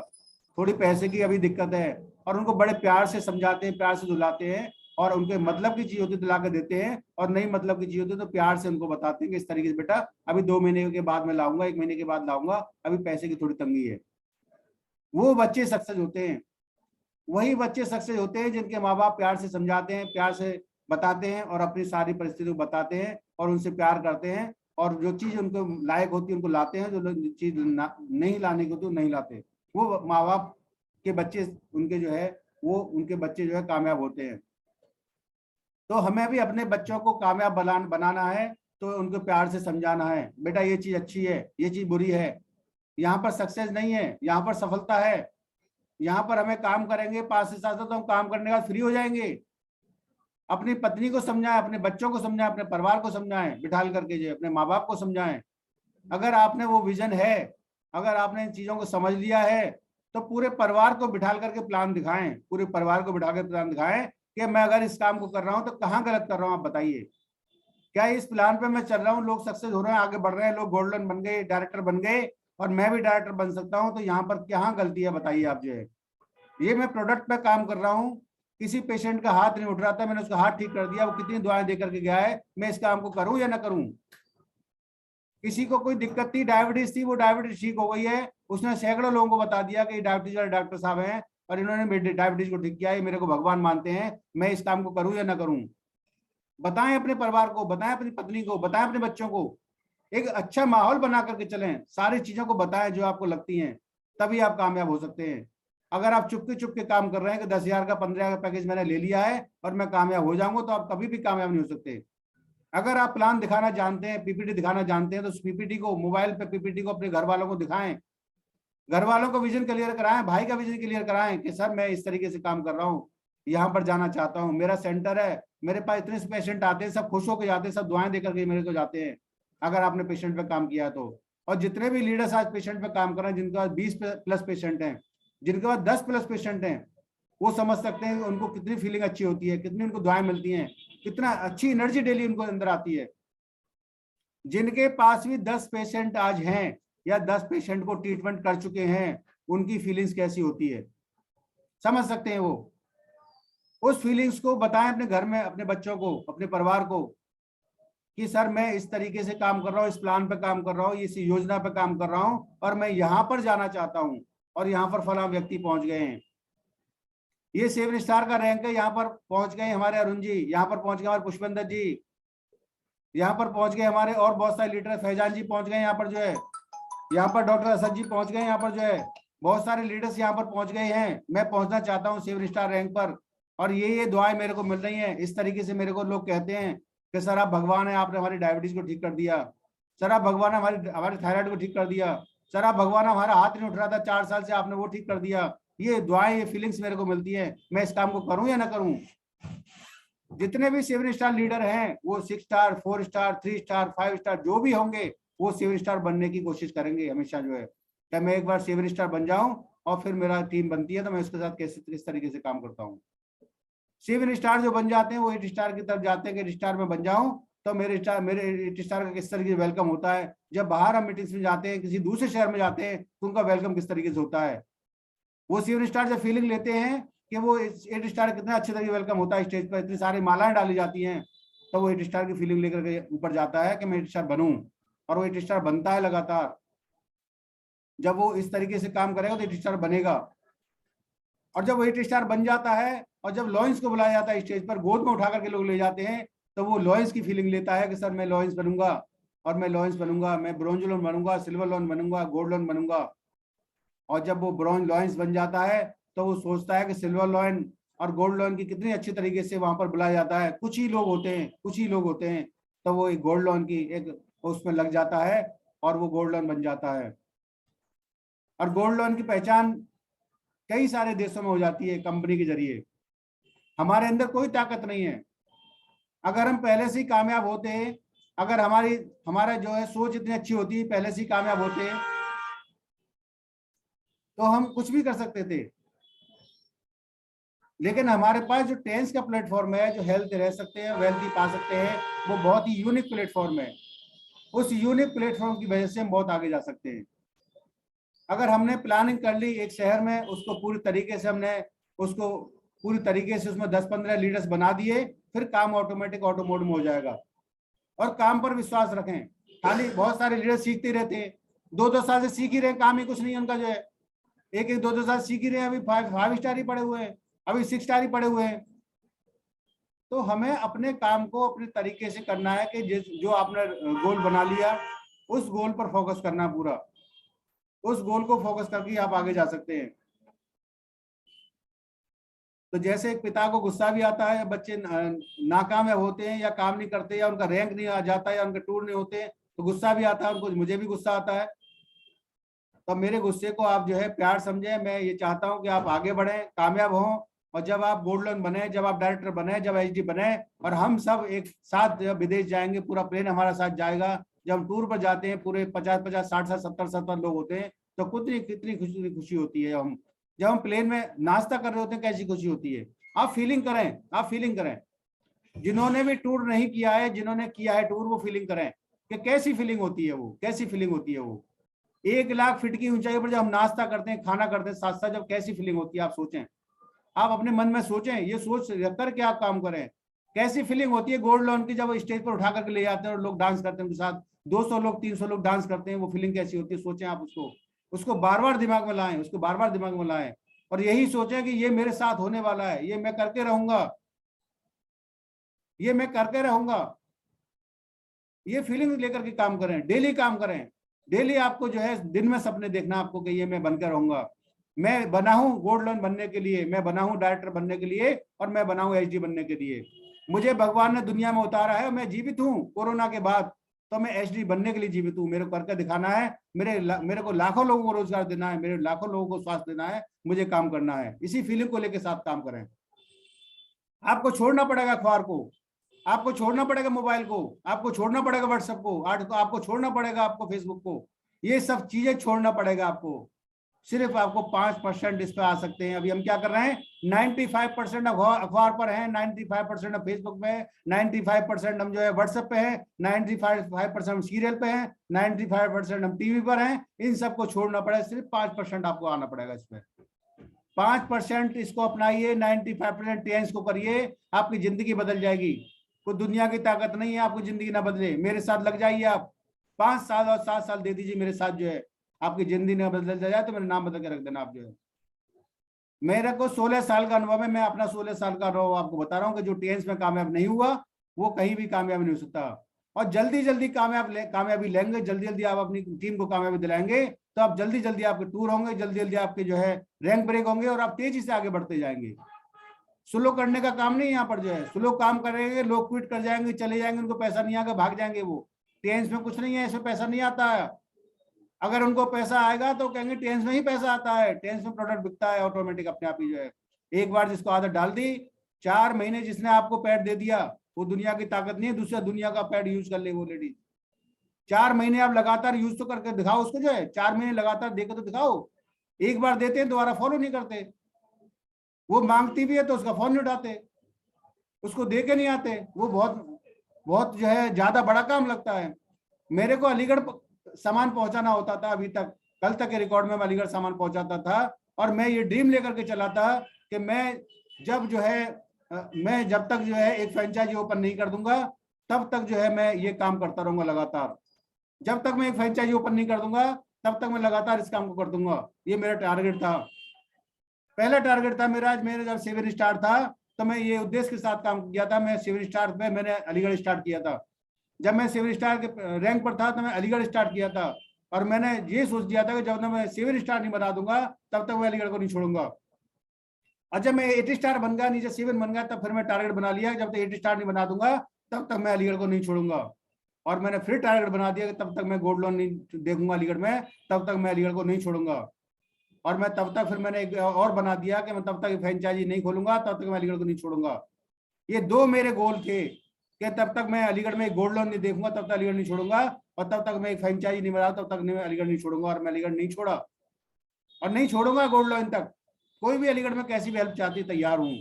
Speaker 2: थोड़ी पैसे की अभी दिक्कत है। और उनको बड़े प्यार से समझाते हैं, प्यार से दुलाते हैं, और उनके मतलब की चीज होती है तो ला कर देते हैं, और नहीं मतलब की चीज होती है तो प्यार से उनको बताते हैं कि इस तरीके से बेटा अभी 2 महीने के बाद मैं लाऊंगा, 1 महीने के बाद लाऊंगा, अभी पैसे की थोड़ी तंगी है। वो बच्चे सक्सेस होते हैं। वही बच्चे सक्सेस होते हैं जिनके माँ बाप प्यार से समझाते हैं, प्यार से बताते हैं, और अपनी सारी परिस्थिति को बताते हैं, और उनसे प्यार करते हैं, और जो चीज उनको लायक होती है उनको लाते हैं, जो चीज नहीं लाने की होती है नहीं लाते। वो माँ बाप के बच्चे, उनके जो है वो उनके बच्चे जो है कामयाब होते हैं। तो हमें भी अपने बच्चों को कामयाब बनाना है, तो उनको प्यार से समझाना है, बेटा ये चीज अच्छी है, ये चीज बुरी है, यहाँ पर सक्सेस नहीं है, यहाँ पर सफलता है, यहाँ पर हमें काम करेंगे 5 से 7 साल तो हम काम करने के बाद फ्री हो जाएंगे। अपनी पत्नी को समझाएं, अपने बच्चों को समझाएं, अपने परिवार को समझाएं, बिठाल करके जो अपने माँ बाप को समझाएं। अगर आपने वो विजन है, अगर आपने इन चीजों को समझ लिया है, तो पूरे परिवार को बिठाल करके प्लान दिखाएं, पूरे परिवार को बिठा कर प्लान दिखाएं कि मैं अगर इस काम को कर रहा हूं तो कहाँ गलत कर रहा हूं, आप बताइए। क्या इस प्लान पे मैं चल रहा हूँ, लोग सक्सेस हो रहे हैं, आगे बढ़ रहे हैं, लोग गोल्डन बन गए, डायरेक्टर बन गए, और मैं भी डायरेक्टर बन सकता हूँ, तो यहाँ पर क्या गलती है बताइए आप जो है। ये मैं प्रोडक्ट पे काम कर रहा हूँ, किसी पेशेंट का हाथ नहीं उठ रहा था, मैंने उसका हाथ ठीक कर दिया, वो कितनी दुआएं दे करके गया है, मैं इस काम को करूं या ना करूं। किसी को कोई दिक्कत थी, डायबिटीज थी, वो डायबिटीज ठीक हो गई है, उसने सैकड़ों लोगों को बता दिया कि डायबिटीज वाले डॉक्टर साहब हैं और इन्होंने मेरी डायबिटीज को ठीक किया है, मेरे को भगवान मानते हैं, मैं इस काम को करूं या ना करूं। बताएं अपने परिवार को, बताएं अपनी पत्नी को, बताएं अपने बच्चों को, एक अच्छा माहौल बना करके चलें, सारी चीजों को बताएं जो आपको लगती हैं, तभी आप कामयाब हो सकते हैं। अगर आप चुपके काम कर रहे हैं कि 10,000 का 15,000 का पैकेज मैंने ले लिया है और मैं कामयाब हो जाऊंगा, तो आप कभी भी कामयाब नहीं हो सकते। अगर आप प्लान दिखाना जानते हैं, पीपीटी दिखाना जानते हैं, तो उस पीपीटी को मोबाइल पे पीपीटी को अपने घर वालों को दिखाएं, घर वालों को विजन क्लियर कराएं, भाई का विजन क्लियर कराएं कि सर मैं इस तरीके से काम कर रहा हूँ, यहाँ पर जाना चाहता हूँ, मेरा सेंटर है, मेरे पास इतने पेशेंट आते हैं, सब खुश होकर जाते हैं, सब दुआएं देकर के मेरे को जाते हैं। अगर आपने पेशेंट पे काम किया तो, और जितने भी लीडर्स आज पेशेंट पे काम कर रहे हैं, जिनके पास 20 प्लस पेशेंट हैं, जिनके पास 10 प्लस पेशेंट हैं, वो समझ सकते हैं कि उनको कितनी फीलिंग अच्छी होती है, कितनी उनको दुआएं मिलती हैं, कितना अच्छी एनर्जी डेली उनको अंदर आती है। जिनके पास भी 10 पेशेंट आज हैं या 10 पेशेंट को ट्रीटमेंट कर चुके हैं, उनकी फीलिंग्स कैसी होती है समझ सकते हैं वो। उस फीलिंग्स को बताएं अपने घर में, अपने बच्चों को, अपने परिवार को कि सर मैं इस तरीके से काम कर रहा हूँ, इस प्लान पे काम कर रहा हूँ, इस योजना पे काम कर रहा हूँ और मैं यहाँ पर जाना चाहता हूँ और यहाँ पर फलां व्यक्ति पहुंच गए हैं, ये 7 स्टार का रैंक है, यहाँ पर पहुंच गए हमारे अरुण जी, यहाँ पर पहुंच गए हमारे पुष्पेंद्र जी, यहाँ पर पहुंच गए हमारे और बहुत सारे लीडर, फैजान जी पहुंच गए यहाँ पर जो है, यहाँ पर डॉक्टर असद जी पहुंच गए यहाँ पर जो है, बहुत सारे लीडर्स यहाँ पर पहुंच गए हैं। मैं पहुंचना चाहता हूँ 7 स्टार रैंक पर और ये दुआएं मेरे को मिल रही हैं। इस तरीके से मेरे को लोग कहते हैं कि सर आप भगवान है, आपने हमारी डायबिटीज को ठीक कर दिया, सर आप भगवान हमारे थायराइड को ठीक कर दिया, सर आप भगवान हमारा हाथ नहीं उठ रहा था 4 साल से, आपने वो ठीक कर दिया। ये दुआएं, ये फीलिंग्स मेरे को मिलती है। मैं इस काम को करूं या ना करूं। जितने भी 7 स्टार लीडर हैं वो 6 स्टार, 4 स्टार, 3 स्टार, 5 स्टार जो भी होंगे वो 7 स्टार बनने की कोशिश करेंगे हमेशा जो है। क्या मैं एक बार 7 स्टार बन जाऊं और फिर मेरा टीम बनती है तो मैं उसके साथ किस तरीके से काम करता हूँ। 7 स्टार जो बन जाते हैं वो 8 स्टार की तरफ जाते हैं कि 8 स्टार में बन जाऊं तो मेरे 8 स्टार का किस तरीके से वेलकम होता है। जब बाहर हम मीटिंग्स में जाते हैं, किसी दूसरे शहर में जाते हैं तो उनका वेलकम किस तरीके से होता है। वो 7 स्टार जब फीलिंग लेते हैं कि वो 8 स्टार कितना अच्छे तरीके वेलकम होता है, स्टेज पर इतनी सारी मालाएं डाली जाती हैं, तो वो 8 स्टार की फीलिंग लेकर के ऊपर जाता है कि मैं 8 स्टार बनूं और वो 8 स्टार बनता है लगातार। जब वो इस तरीके से काम करेगा तो 8 स्टार बनेगा। और जब वो 8 स्टार बन जाता है और जब लॉयंस को बुलाया जाता है स्टेज पर, गोद में उठा करके लोग ले जाते हैं, तो वो लॉयंस की फीलिंग लेता है कि सर मैं लॉयंस बनूंगा और मैं लॉयंस बनूंगा, मैं ब्रॉन्ज लॉयन बनूंगा, सिल्वर लॉयन बनूंगा, गोल्ड लॉयन बनूंगा। और जब वो ब्रॉन्ज लॉयंस बन जाता है तो वो सोचता है कि सिल्वर लॉयन और गोल्ड लॉयन की कितनी अच्छी तरीके से वहां पर बुलाया जाता है। कुछ ही लोग होते हैं तो वो एक गोल्ड लॉयन की एक उसमें लग जाता है और वो गोल्ड लॉयन बन जाता है। और गोल्ड लॉयन की पहचान कई सारे देशों में हो जाती है कंपनी के जरिए। हमारे अंदर कोई ताकत नहीं है। अगर हम पहले से ही कामयाब होते हैं, अगर हमारा जो है सोच इतनी अच्छी होती है, पहले से ही कामयाब होते हैं, तो हम कुछ भी कर सकते थे। लेकिन हमारे पास जो टेंस का प्लेटफॉर्म है, जो हेल्थ रह सकते हैं, वेल्थ पा सकते हैं, वो बहुत ही यूनिक प्लेटफॉर्म है। उस यूनिक प्लेटफॉर्म की वजह से हम बहुत आगे जा सकते हैं। अगर हमने प्लानिंग कर ली एक शहर में, उसको पूरी तरीके से उसमें 10-15 लीडर्स बना दिए, फिर काम ऑटोमेटिक ऑटो मोड में हो जाएगा। और काम पर विश्वास रखें। खाली बहुत सारे लीडर सीखते रहते हैं, 2-2 साल से सीख ही रहे, काम ही कुछ नहीं उनका जो है, 1-2 साल सीख ही रहे हैं, अभी 5 स्टार ही पड़े हुए हैं, अभी 6 स्टार ही पड़े हुए हैं। तो हमें अपने काम को अपने तरीके से करना है कि जो आपने गोल बना लिया उस गोल पर फोकस करना, पूरा उस गोल को फोकस करके आप आगे जा सकते हैं। तो जैसे एक पिता को गुस्सा भी आता है, बच्चे नाकामयाब होते हैं या काम नहीं करते या उनका रैंक नहीं आ जाता है या उनके टूर नहीं होते, तो गुस्सा भी आता है उनको, मुझे भी गुस्सा आता है। तो मेरे गुस्से को आप जो है प्यार समझें। मैं ये चाहता हूं कि आप आगे बढ़ें, कामयाब हों, और जब आप गोल्ड लोन बने, जब आप डायरेक्टर बने, जब एचडी बने और हम सब एक साथ जब विदेश जाएंगे, पूरा प्लेन हमारा साथ जाएगा, जब हम टूर पर जाते हैं पूरे 50-50, 60-60, 70-70 लोग होते हैं, तो कितनी खुशी होती है। हम जब हम प्लेन में नाश्ता कर रहे होते हैं कैसी खुशी होती है। आप फीलिंग करें, जिन्होंने भी टूर नहीं किया है, जिन्होंने किया है टूर, वो फीलिंग करें कि कैसी फीलिंग होती है वो 1 लाख फीट की ऊंचाई पर जब हम नाश्ता करते हैं, खाना करते हैं साथ साथ, जब कैसी फीलिंग होती है आप सोचें, आप अपने मन में सोचें, ये सोच रखकर के आप काम करें, कैसी फीलिंग होती है गोल्ड लोन की जब स्टेज पर उठा करके ले जाते हैं और लोग डांस करते हैं उनके साथ, 200 लोग 300 लोग डांस करते हैं, वो फीलिंग कैसी होती है सोचें आप। उसको बार बार दिमाग में लाएं, और यही सोचें कि ये मेरे साथ होने वाला है, ये मैं करके रहूंगा, ये फीलिंग लेकर के काम करें, डेली आपको जो है दिन में सपने देखना आपको कि ये मैं बनकर रहूंगा, मैं बना हूं गोल्ड लोन बनने के लिए, मैं बना हूं डायरेक्टर बनने के लिए, और मैं बना हूं एचडी बनने के लिए। मुझे भगवान ने दुनिया में उतारा है, मैं जीवित हूं कोरोना के बाद, तो मैं एचडी बनने के लिए जीवित हूं। मेरे को करके दिखाना है, मेरे को लाखों लोगों को रोजगार देना है, मेरे लाखों लोगों को स्वास्थ्य देना है, मुझे काम करना है। इसी फीलिंग को लेकर साथ काम करें। आपको छोड़ना पड़ेगा अखबार को, आपको छोड़ना पड़ेगा मोबाइल को, आपको छोड़ना पड़ेगा व्हाट्सएप को, आपको छोड़ना पड़ेगा आपको फेसबुक को, ये सब चीजें छोड़ना पड़ेगा आपको। सिर्फ आपको 5% इस पे आ सकते हैं। अभी हम क्या कर रहे हैं, 95% अखबार पर हैं, 95% हम फेसबुक पे है, 95% हम जो है व्हाट्सएप पे है, 95% हम सीरियल पे हैं, 95% हम टीवी पर हैं। इन सबको छोड़ना पड़ेगा, सिर्फ 5% आपको आना पड़ेगा इस पे। 5% इसको अपनाइए, 95% टेंस को करिए, आपकी जिंदगी बदल जाएगी। कोई दुनिया की ताकत नहीं है आपको जिंदगी ना बदले। मेरे साथ लग जाइए आप, 5 साल और 7 साल दे दीजिए मेरे साथ, जो है आपकी जिंदगी ना बदल जाए तो मेरा नाम बदल के रख देना आप। जो है मेरे को 16 साल का अनुभव है, मैं अपना 16 साल का अनुभव आपको बता रहा हूँ कि जो टेंस में कामयाब नहीं हुआ वो कहीं भी कामयाब नहीं हो सकता। और जल्दी जल्दी कामयाबी लेंगे, जल्दी जल्दी आप अपनी टीम को कामयाबी दिलाएंगे तो आप जल्दी जल्दी आपके टूर होंगे, जल्दी जल्दी आपके जो है रैंक ब्रेक होंगे और आप तेजी से आगे बढ़ते जाएंगे। स्लो करने का काम नहीं, यहाँ पर जो है स्लो काम करेंगे लोग क्विट कर जाएंगे, चले जाएंगे, उनको पैसा नहीं आएगा, भाग जाएंगे। वो टेंस में कुछ नहीं है, इसमें पैसा नहीं आता है। अगर उनको पैसा आएगा तो कहेंगे टेंस में ही पैसा आता है, टेंस में प्रोडक्ट बिकता है ऑटोमेटिक अपने आप ही। जो है एक बार जिसको आदत डाल दी, 4 महीने जिसने आपको पैड दे दिया, वो दुनिया की ताकत नहीं है दूसरा दुनिया का पैड यूज कर ले वो लेडीज। 4 महीने आप लगातार यूज तो करके दिखाओ उसको, जो है 4 महीने लगातार देकर तो दिखाओ। एक बार देते हैं दोबारा फॉलो नहीं करते, वो मांगती भी है तो उसका फोन नहीं उठाते, उसको दे के नहीं आते। वो बहुत बहुत जो है ज्यादा बड़ा काम लगता है। मेरे को अलीगढ़ सामान पहुंचाना होता था, अभी तक कल तक के रिकॉर्ड में मैं अलीगढ़ सामान पहुंचाता था। और मैं ये ड्रीम लेकर के चला था कि मैं जब तक जो है एक फ्रेंचाइजी ओपन नहीं कर दूंगा तब तक जो है मैं ये काम करता रहूंगा लगातार। जब तक मैं एक फ्रेंचाइजी ओपन नहीं कर दूंगा तब तक मैं लगातार इस काम को कर दूंगा। ये मेरा टारगेट था, पहला टारगेट था मेरा। मेरा जब 7 स्टार था तो मैं ये उद्देश्य के साथ काम किया था। मैं 7 स्टार पे मैंने अलीगढ़ स्टार्ट किया था। जब मैं 7 स्टार के रैंक पर था तो मैं अलीगढ़ स्टार्ट किया था। और मैंने ये सोच दिया था कि जब तक मैं 7 स्टार नहीं बना दूंगा तब तक मैं अलीगढ़ को नहीं छोड़ूंगा। और जब मैं 8 स्टार बन गया, नीचे 7 बन गया, तब फिर मैं टारगेट बना लिया जब तक 8 स्टार नहीं बना दूंगा तब तक मैं अलीगढ़ को नहीं छोड़ूंगा। और मैंने फिर टारगेट बना दिया कि तब तक मैं गोल्ड लोन नहीं देखूंगा अलीगढ़ में, तब तक मैं अलीगढ़ को नहीं छोड़ूंगा। और मैं तब तक फिर मैंने एक और बना दिया कि मैं तब तक फ्रेंचाइजी नहीं खोलूंगा, तब तक मैं अलीगढ़ को नहीं छोड़ूंगा। ये 2 मेरे गोल थे कि तब तक मैं अलीगढ़ में एक गोल्ड लोन नहीं देखूंगा, तब तक अलीगढ़ नहीं छोड़ूंगा, और तब तक मैं एक फ्रेंचाइजी नहीं बना तब तक मैं अलीगढ़ नहीं छोड़ूंगा। और मैं अलीगढ़ नहीं छोड़ा और नहीं छोड़ूंगा गोल्ड लोन तक। कोई भी अलीगढ़ में कैसी भी हेल्प चाहती तैयार हूँ।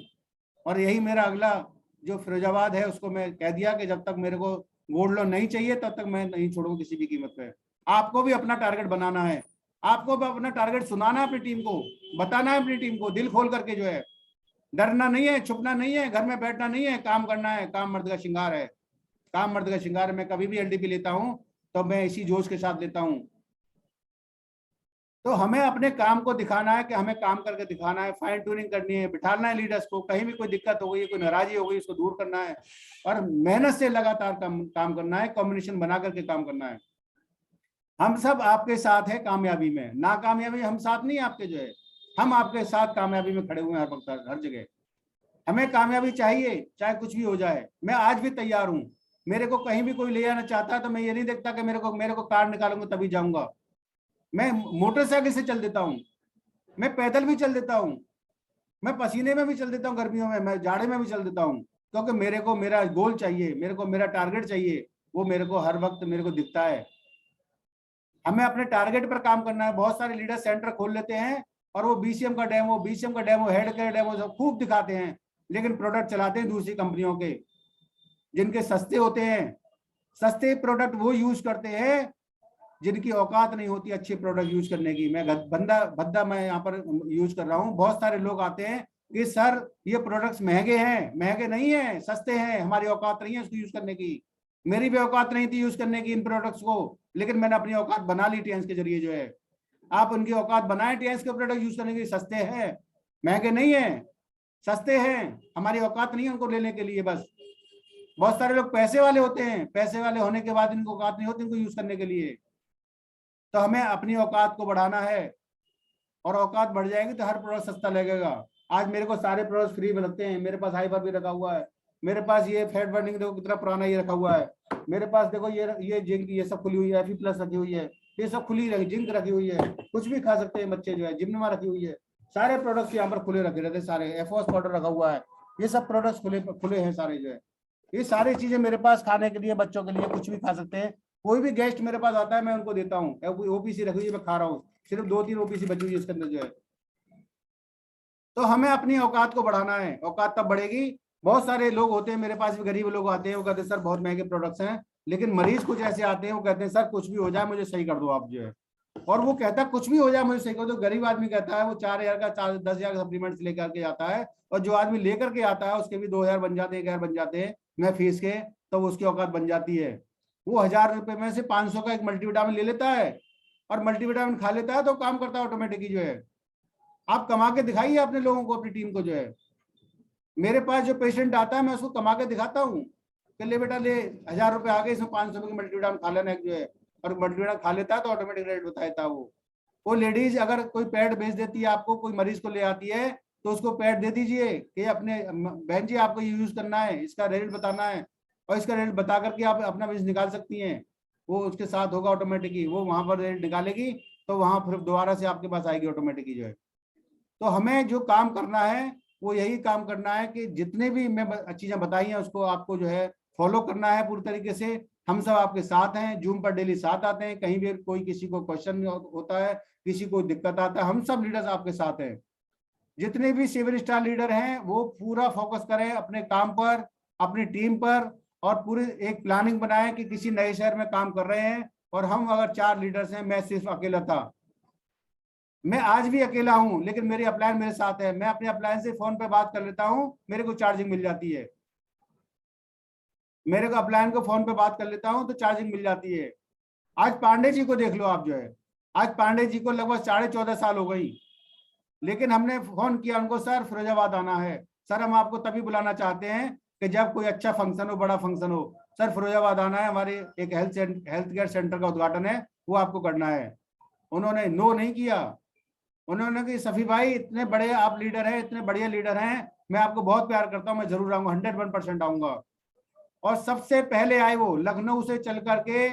Speaker 2: और यही मेरा अगला जो फिरोजाबाद है उसको मैं कह दिया कि जब तक मेरे को गोल्ड लोन नहीं चाहिए तब तक मैं नहीं छोड़ूंगा किसी भी कीमत पे। आपको भी अपना टारगेट बनाना है, आपको भी अपना टारगेट सुनाना है अपनी टीम को, बताना है अपनी टीम को दिल खोल करके। जो है डरना नहीं है, छुपना नहीं है, घर में बैठना नहीं है, काम करना है। काम मर्द का श्रृंगार है, काम मर्द का श्रृंगार है। मैं कभी भी एलडीपी लेता हूं तो मैं इसी जोश के साथ लेता हूं। तो हमें अपने काम को दिखाना है कि हमें काम करके दिखाना है, फाइन ट्यूनिंग करनी है, बिठाना है लीडर्स को। कहीं भी कोई दिक्कत हो गई, कोई नाराजगी हो गई, उसको दूर करना है और मेहनत से लगातार काम करना है, कॉम्बिनेशन बना करके काम करना है। हम सब आपके साथ है कामयाबी में, नाकामयाबी हम साथ नहीं आपके। जो है हम आपके साथ कामयाबी में खड़े हुए हैं हर वक्त, हर जगह। हमें कामयाबी चाहिए चाहे कुछ भी हो जाए। मैं आज भी तैयार हूं। मेरे को कहीं भी कोई ले जाना चाहता है तो मैं ये नहीं देखता कि मेरे को कार निकालूंगा तभी जाऊंगा। मैं मोटरसाइकिल से चल देता हूँ, मैं पैदल भी चल देता हूँ, मैं पसीने में भी चल देता हूँ, गर्मियों में मैं जाड़े में भी चल देता हूँ, क्योंकि मेरे को मेरा गोल चाहिए, मेरे को मेरा टारगेट चाहिए। वो मेरे को हर वक्त मेरे को दिखता है। हमें अपने टारगेट पर काम करना है। बहुत सारे लीडर सेंटर खोल लेते हैं और वो बीसीएम का डेमो हेड का डेमो सब खूब दिखाते हैं, लेकिन प्रोडक्ट चलाते हैं दूसरी कंपनियों के जिनके सस्ते होते हैं। सस्ते प्रोडक्ट वो यूज करते हैं जिनकी औकात नहीं होती अच्छे प्रोडक्ट यूज करने की। मैं भद्दा मैं यहाँ पर यूज कर रहा हूँ। बहुत सारे लोग आते हैं कि सर ये प्रोडक्ट्स महंगे हैं। महंगे नहीं है, सस्ते हैं, हमारी औकात नहीं है उसको यूज करने की। मेरी भी औकात नहीं थी यूज करने की इन प्रोडक्ट्स को, लेकिन मैंने अपनी औकात बना ली टेंस के जरिए। जो है आप उनकी औकात बनाए टेंस के प्रोडक्ट यूज करने के लिए। सस्ते हैं, महंगे नहीं है, सस्ते हैं, हमारी औकात नहीं है उनको लेने के लिए। बस बहुत सारे लोग पैसे वाले होते हैं, पैसे वाले होने के बाद इनको औकात नहीं होती इनको यूज करने के लिए। तो हमें अपनी औकात को बढ़ाना है और औकात बढ़ जाएगी तो हर प्रोडक्ट सस्ता लगेगा। आज मेरे को सारे प्रोडक्ट फ्री में लगते हैं। मेरे पास हाइपर भी रखा हुआ है, मेरे पास ये फैट बर्निंग देखो कितना पुराना ये रखा हुआ है, मेरे पास देखो ये जिंक ये सब खुली हुई है, Fe+ रखी हुई है, ये सब खुली रखी, जिंक रखी हुई है, कुछ भी खा सकते हैं बच्चे। जो है जिम्नमा रखी हुई है, सारे प्रोडक्ट्स यहाँ पर खुले रखे रहते हैं। सारे एफओस पाउडर रखा हुआ है, ये सब प्रोडक्ट्स खुले हैं सारे। जो है ये सारी चीजें मेरे पास खाने के लिए, बच्चों के लिए कुछ भी खा सकते हैं। कोई भी गेस्ट मेरे पास आता है मैं उनको देता हूँ। ओपीसी रखी हुई मैं खा रहा हूँ, सिर्फ 2-3 ओपीसी बची हुई इसके अंदर जो है। तो हमें अपनी औकात को बढ़ाना है, औकात तब बढ़ेगी। बहुत सारे लोग होते हैं मेरे पास भी, गरीब लोग आते हैं, वो कहते हैं सर बहुत महंगे प्रोडक्ट्स हैं, लेकिन मरीज कुछ ऐसे आते हैं वो कहते हैं सर कुछ भी हो जाए मुझे सही कर दो आप जो है। और वो कहता है कुछ भी हो जाए मुझे सही कर दो। गरीब आदमी कहता है वो 4,000 का 10,000 का सप्लीमेंट्स लेकर के आता है, और जो आदमी लेकर के आता है उसके भी 2,000 बन जाते हैं, 1,000 बन जाते हैं मैं फीस के, तो उसकी औकात बन जाती है। वो 1,000 रुपए में से 500 का एक मल्टीविटामिन ले लेता है, और मल्टीविटामिन खा लेता है तो काम करता है ऑटोमेटिकली जो है। आप कमा के दिखाइए अपने लोगों को, अपनी टीम को जो है। मेरे पास जो पेशेंट आता है मैं उसको कमा के दिखाता हूँ कि ले बेटा ले 1,000 रुपए आ गए, इसमें 500 रुपए की मल्टीविटामिन खा लेना जो है, और मल्टीविटामिन खा लेता है तो ऑटोमेटिक रेट बता देता है वो लेडीज अगर कोई पैड भेज देती है आपको, कोई मरीज को ले आती है तो उसको पैड दे दीजिए कि अपने बहन जी आपको ये यूज करना है, इसका रेट बताना है, और इसका रेट बता करके आप अपना बिजनेस निकाल सकती हैं। वो उसके साथ होगा ऑटोमेटिकली, वो वहां पर रेट निकालेगी तो वहां फिर दोबारा से आपके पास आएगी ऑटोमेटिकली जो है। तो हमें जो काम करना है वो यही काम करना है कि जितने भी मैं चीजें बताई हैं उसको आपको जो है फॉलो करना है पूरी तरीके से। हम सब आपके साथ हैं, जूम पर डेली साथ आते हैं, कहीं भी कोई किसी को क्वेश्चन होता है, किसी को दिक्कत आता है, हम सब लीडर्स आपके साथ हैं। जितने भी 7 स्टार लीडर हैं वो पूरा फोकस करें अपने काम पर, अपनी टीम पर, और पूरी एक प्लानिंग बनाएं कि किसी नए शहर में काम कर रहे हैं और हम अगर 4 लीडर्स हैं, मैं सिर्फ अकेला था, मैं आज भी अकेला हूं, लेकिन मेरी अपलाइन मेरे साथ है, मैं अपने अपलाइन से फोन पे बात कर लेता हूं, मेरे को चार्जिंग मिल जाती है, मेरे को अपलाइन को फोन पे बात कर लेता हूं तो चार्जिंग मिल जाती है। आज पांडे जी को देख लो आप जो है, आज पांडे जी को लगभग 14.5 साल हो गई, लेकिन हमने फोन किया उनको, सर फिरोजाबाद आना है, सर हम आपको तभी बुलाना चाहते हैं कि जब कोई अच्छा फंक्शन हो, बड़ा फंक्शन हो, सर फिरोजाबाद आना है, हमारे एक हेल्थ केयर सेंटर का उद्घाटन है, वो आपको करना है। उन्होंने नो नहीं किया, उन्होंने कहा सफी भाई इतने बड़े आप लीडर हैं, इतने बढ़िया लीडर हैं, मैं आपको बहुत प्यार करता हूं, मैं जरूर आऊंगा, 101% आऊंगा। और सबसे पहले आए वो, लखनऊ से चल करके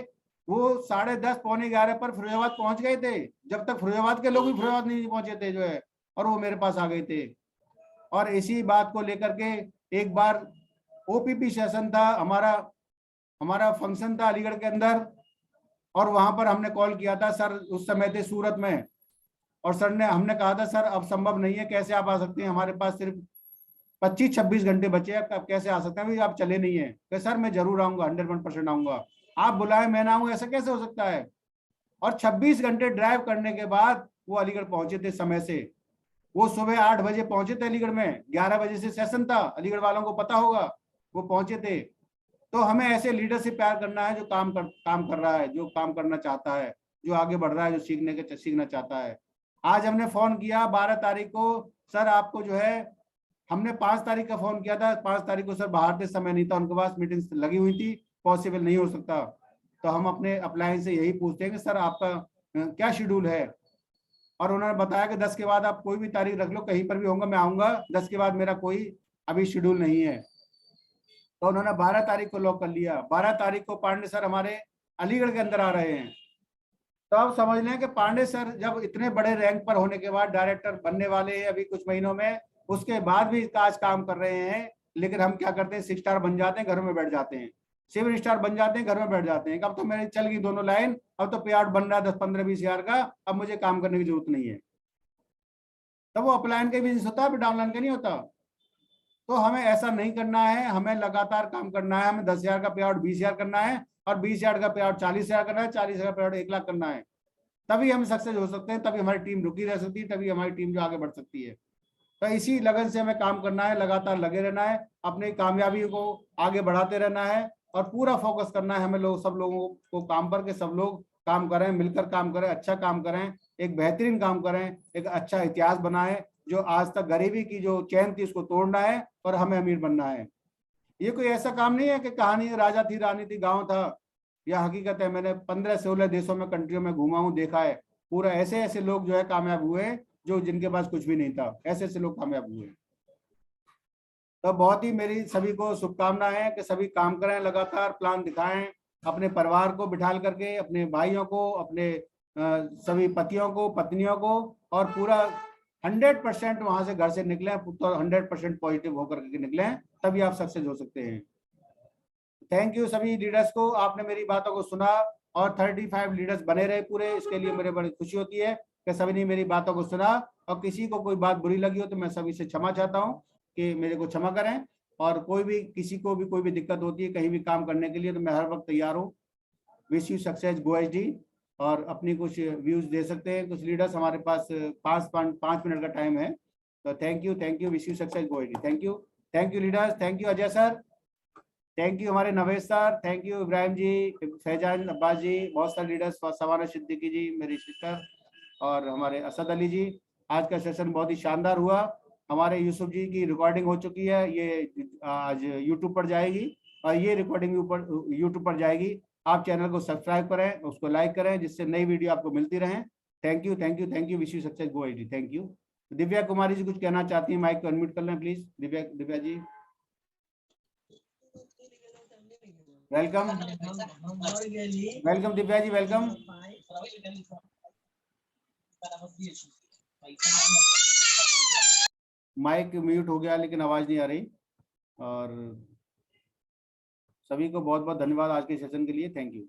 Speaker 2: वो 10:30 पौने 11 पर फिरोजाबाद पहुंच गए थे, जब तक फिरोजाबाद के लोग भी फिरोजाबाद नहीं पहुंचे थे जो है, और वो मेरे पास आ गए थे। और इसी बात को लेकर के एक बार ओपीपी सेशन था हमारा फंक्शन था अलीगढ़ के अंदर, और वहां पर हमने कॉल किया था, सर उस समय थे सूरत में, और सर ने हमने कहा था सर अब संभव नहीं है, कैसे आप आ सकते हैं, हमारे पास सिर्फ 25-26 घंटे बचे हैं, आप कैसे आ सकते हैं, आप चले नहीं है। कि सर मैं जरूर आऊंगा, 101% आऊंगा, आप बुलाए मैं ना आऊंगा, ऐसा कैसे हो सकता है। और 26 घंटे ड्राइव करने के बाद वो अलीगढ़ पहुंचे थे समय से। वो सुबह 8 बजे पहुंचे थे अलीगढ़ में, 11 बजे से सेशन था, अलीगढ़ वालों को पता होगा, वो पहुंचे थे। तो हमें ऐसे लीडर से प्यार करना है जो काम कर रहा है, जो काम करना चाहता है, जो आगे बढ़ रहा है, जो सीखना चाहता है। आज हमने फोन किया 12 तारीख को, सर आपको जो है, हमने 5 तारीख का फोन किया था, 5 तारीख को सर बाहर थे, समय नहीं था उनके पास, मीटिंग लगी हुई थी, पॉसिबल नहीं हो सकता। तो हम अपने अप्लायंस से यही पूछते हैं कि सर आपका क्या शेड्यूल है, और उन्होंने बताया कि 10 के बाद आप कोई भी तारीख रख लो, कहीं पर भी होगा मैं आऊंगा, 10 के बाद मेरा कोई अभी शेड्यूल नहीं है। तो उन्होंने 12 तारीख को लॉक कर लिया। 12 तारीख को पांडे सर हमारे अलीगढ़ के अंदर आ रहे हैं। तो आप समझ लें कि पांडे सर जब इतने बड़े रैंक पर होने के बाद डायरेक्टर बनने वाले हैं अभी कुछ महीनों में, उसके बाद भी आज काम कर रहे हैं, लेकिन हम क्या करते हैं, 6 स्टार बन जाते हैं, घर में बैठ जाते हैं, 7 स्टार बन जाते हैं, घर में बैठ जाते हैं। अब तो मेरी चल गई दोनों लाइन, अब तो पे आउट बन रहा है 10-15-20 हजार का, अब मुझे काम करने की जरूरत नहीं है। तब वो अपलाइन का बिजनेस होता है, डाउनलाइन का नहीं होता। तो हमें ऐसा नहीं करना है, हमें लगातार काम करना है, हमें 10,000 का पे आउट 20,000 करना है, और 20,000 का पे आउट 40,000 करना है, 40,000 का पे आउट 1 लाख करना है। तभी हम सक्सेस हो सकते हैं, तभी हमारी टीम रुकी रह सकती है, तभी हमारी टीम जो आगे बढ़ सकती है। तो इसी लगन से हमें काम करना है, लगातार लगे रहना है, अपनी कामयाबी को आगे बढ़ाते रहना है, और पूरा फोकस करना है हमें सब लोगों को काम पर, के सब लोग काम करें, मिलकर काम करें, अच्छा काम करें, एक बेहतरीन काम करें, एक अच्छा इतिहास बनाएं। जो आज तक गरीबी की जो चैन थी उसको तोड़ना है और हमें अमीर बनना है। ये कोई ऐसा काम नहीं है कि कहानी राजा थी रानी थी गांव था, यह हकीकत है। मैंने 15-16 देशों में, कंट्रियों में घूमा हूँ, देखा है पूरा ऐसे ऐसे लोग जो है कामयाब हुए, जो जिनके पास कुछ भी नहीं था, ऐसे ऐसे लोग कामयाब हुए। तो बहुत ही मेरी सभी को शुभकामनाएं है कि सभी काम करें, लगातार प्लान दिखाएं, अपने परिवार को बिठाल करके, अपने भाइयों को, अपने सभी पतियों को, पत्नियों को, और पूरा 100% वहां से घर से निकलें, तो 100% पॉजिटिव होकर के निकलें, तभी आप सक्सेस हो सकते हैं। थैंक यू सभी लीडर्स को, आपने मेरी बातों को सुना, और 35 लीडर्स बने रहे पूरे। इसके लिए मेरे बड़ी खुशी होती है कि सभी ने मेरी बातों को सुना, और किसी को कोई बात बुरी लगी हो तो मैं सभी से क्षमा चाहता हूँ कि मेरे को क्षमा करें। और कोई भी किसी को भी कोई भी दिक्कत होती है कहीं भी काम करने के लिए तो मैं हर वक्त तैयार हूँ। Wish you success go HD. और अपनी कुछ व्यूज दे सकते हैं कुछ लीडर्स, हमारे पास 5 मिनट का टाइम है। तो thank you, wish you success go HD. Thank you leaders, thank you Ajay sir, thank you हमारे नवेश सर, थैंक यू इब्राहिम जी, फैजान अब्बास जी, बहुत सारे लीडर्स, सवाना सिद्दीकी जी मेरी सिस्टर, और हमारे असद अली जी। आज का सेशन बहुत ही शानदार हुआ। हमारे यूसुफ जी की रिकॉर्डिंग हो चुकी है, ये आज यूट्यूब पर जाएगी, और ये रिकॉर्डिंग ऊपर यूट्यूब पर जाएगी। आप चैनल को सब्सक्राइब करें, उसको लाइक करें, जिससे नई वीडियो आपको मिलती रहे। Thank you, wish you success go HD. Thank you. Divya Kumari ji कुछ कहना चाहती हैं, माइक को अनम्यूट कर लें please. Divya ji welcome Divya ji, welcome. Mike mute हो गया लेकिन आवाज नहीं आ रही। और सभी को बहुत बहुत धन्यवाद आज के सेशन के लिए। Thank you.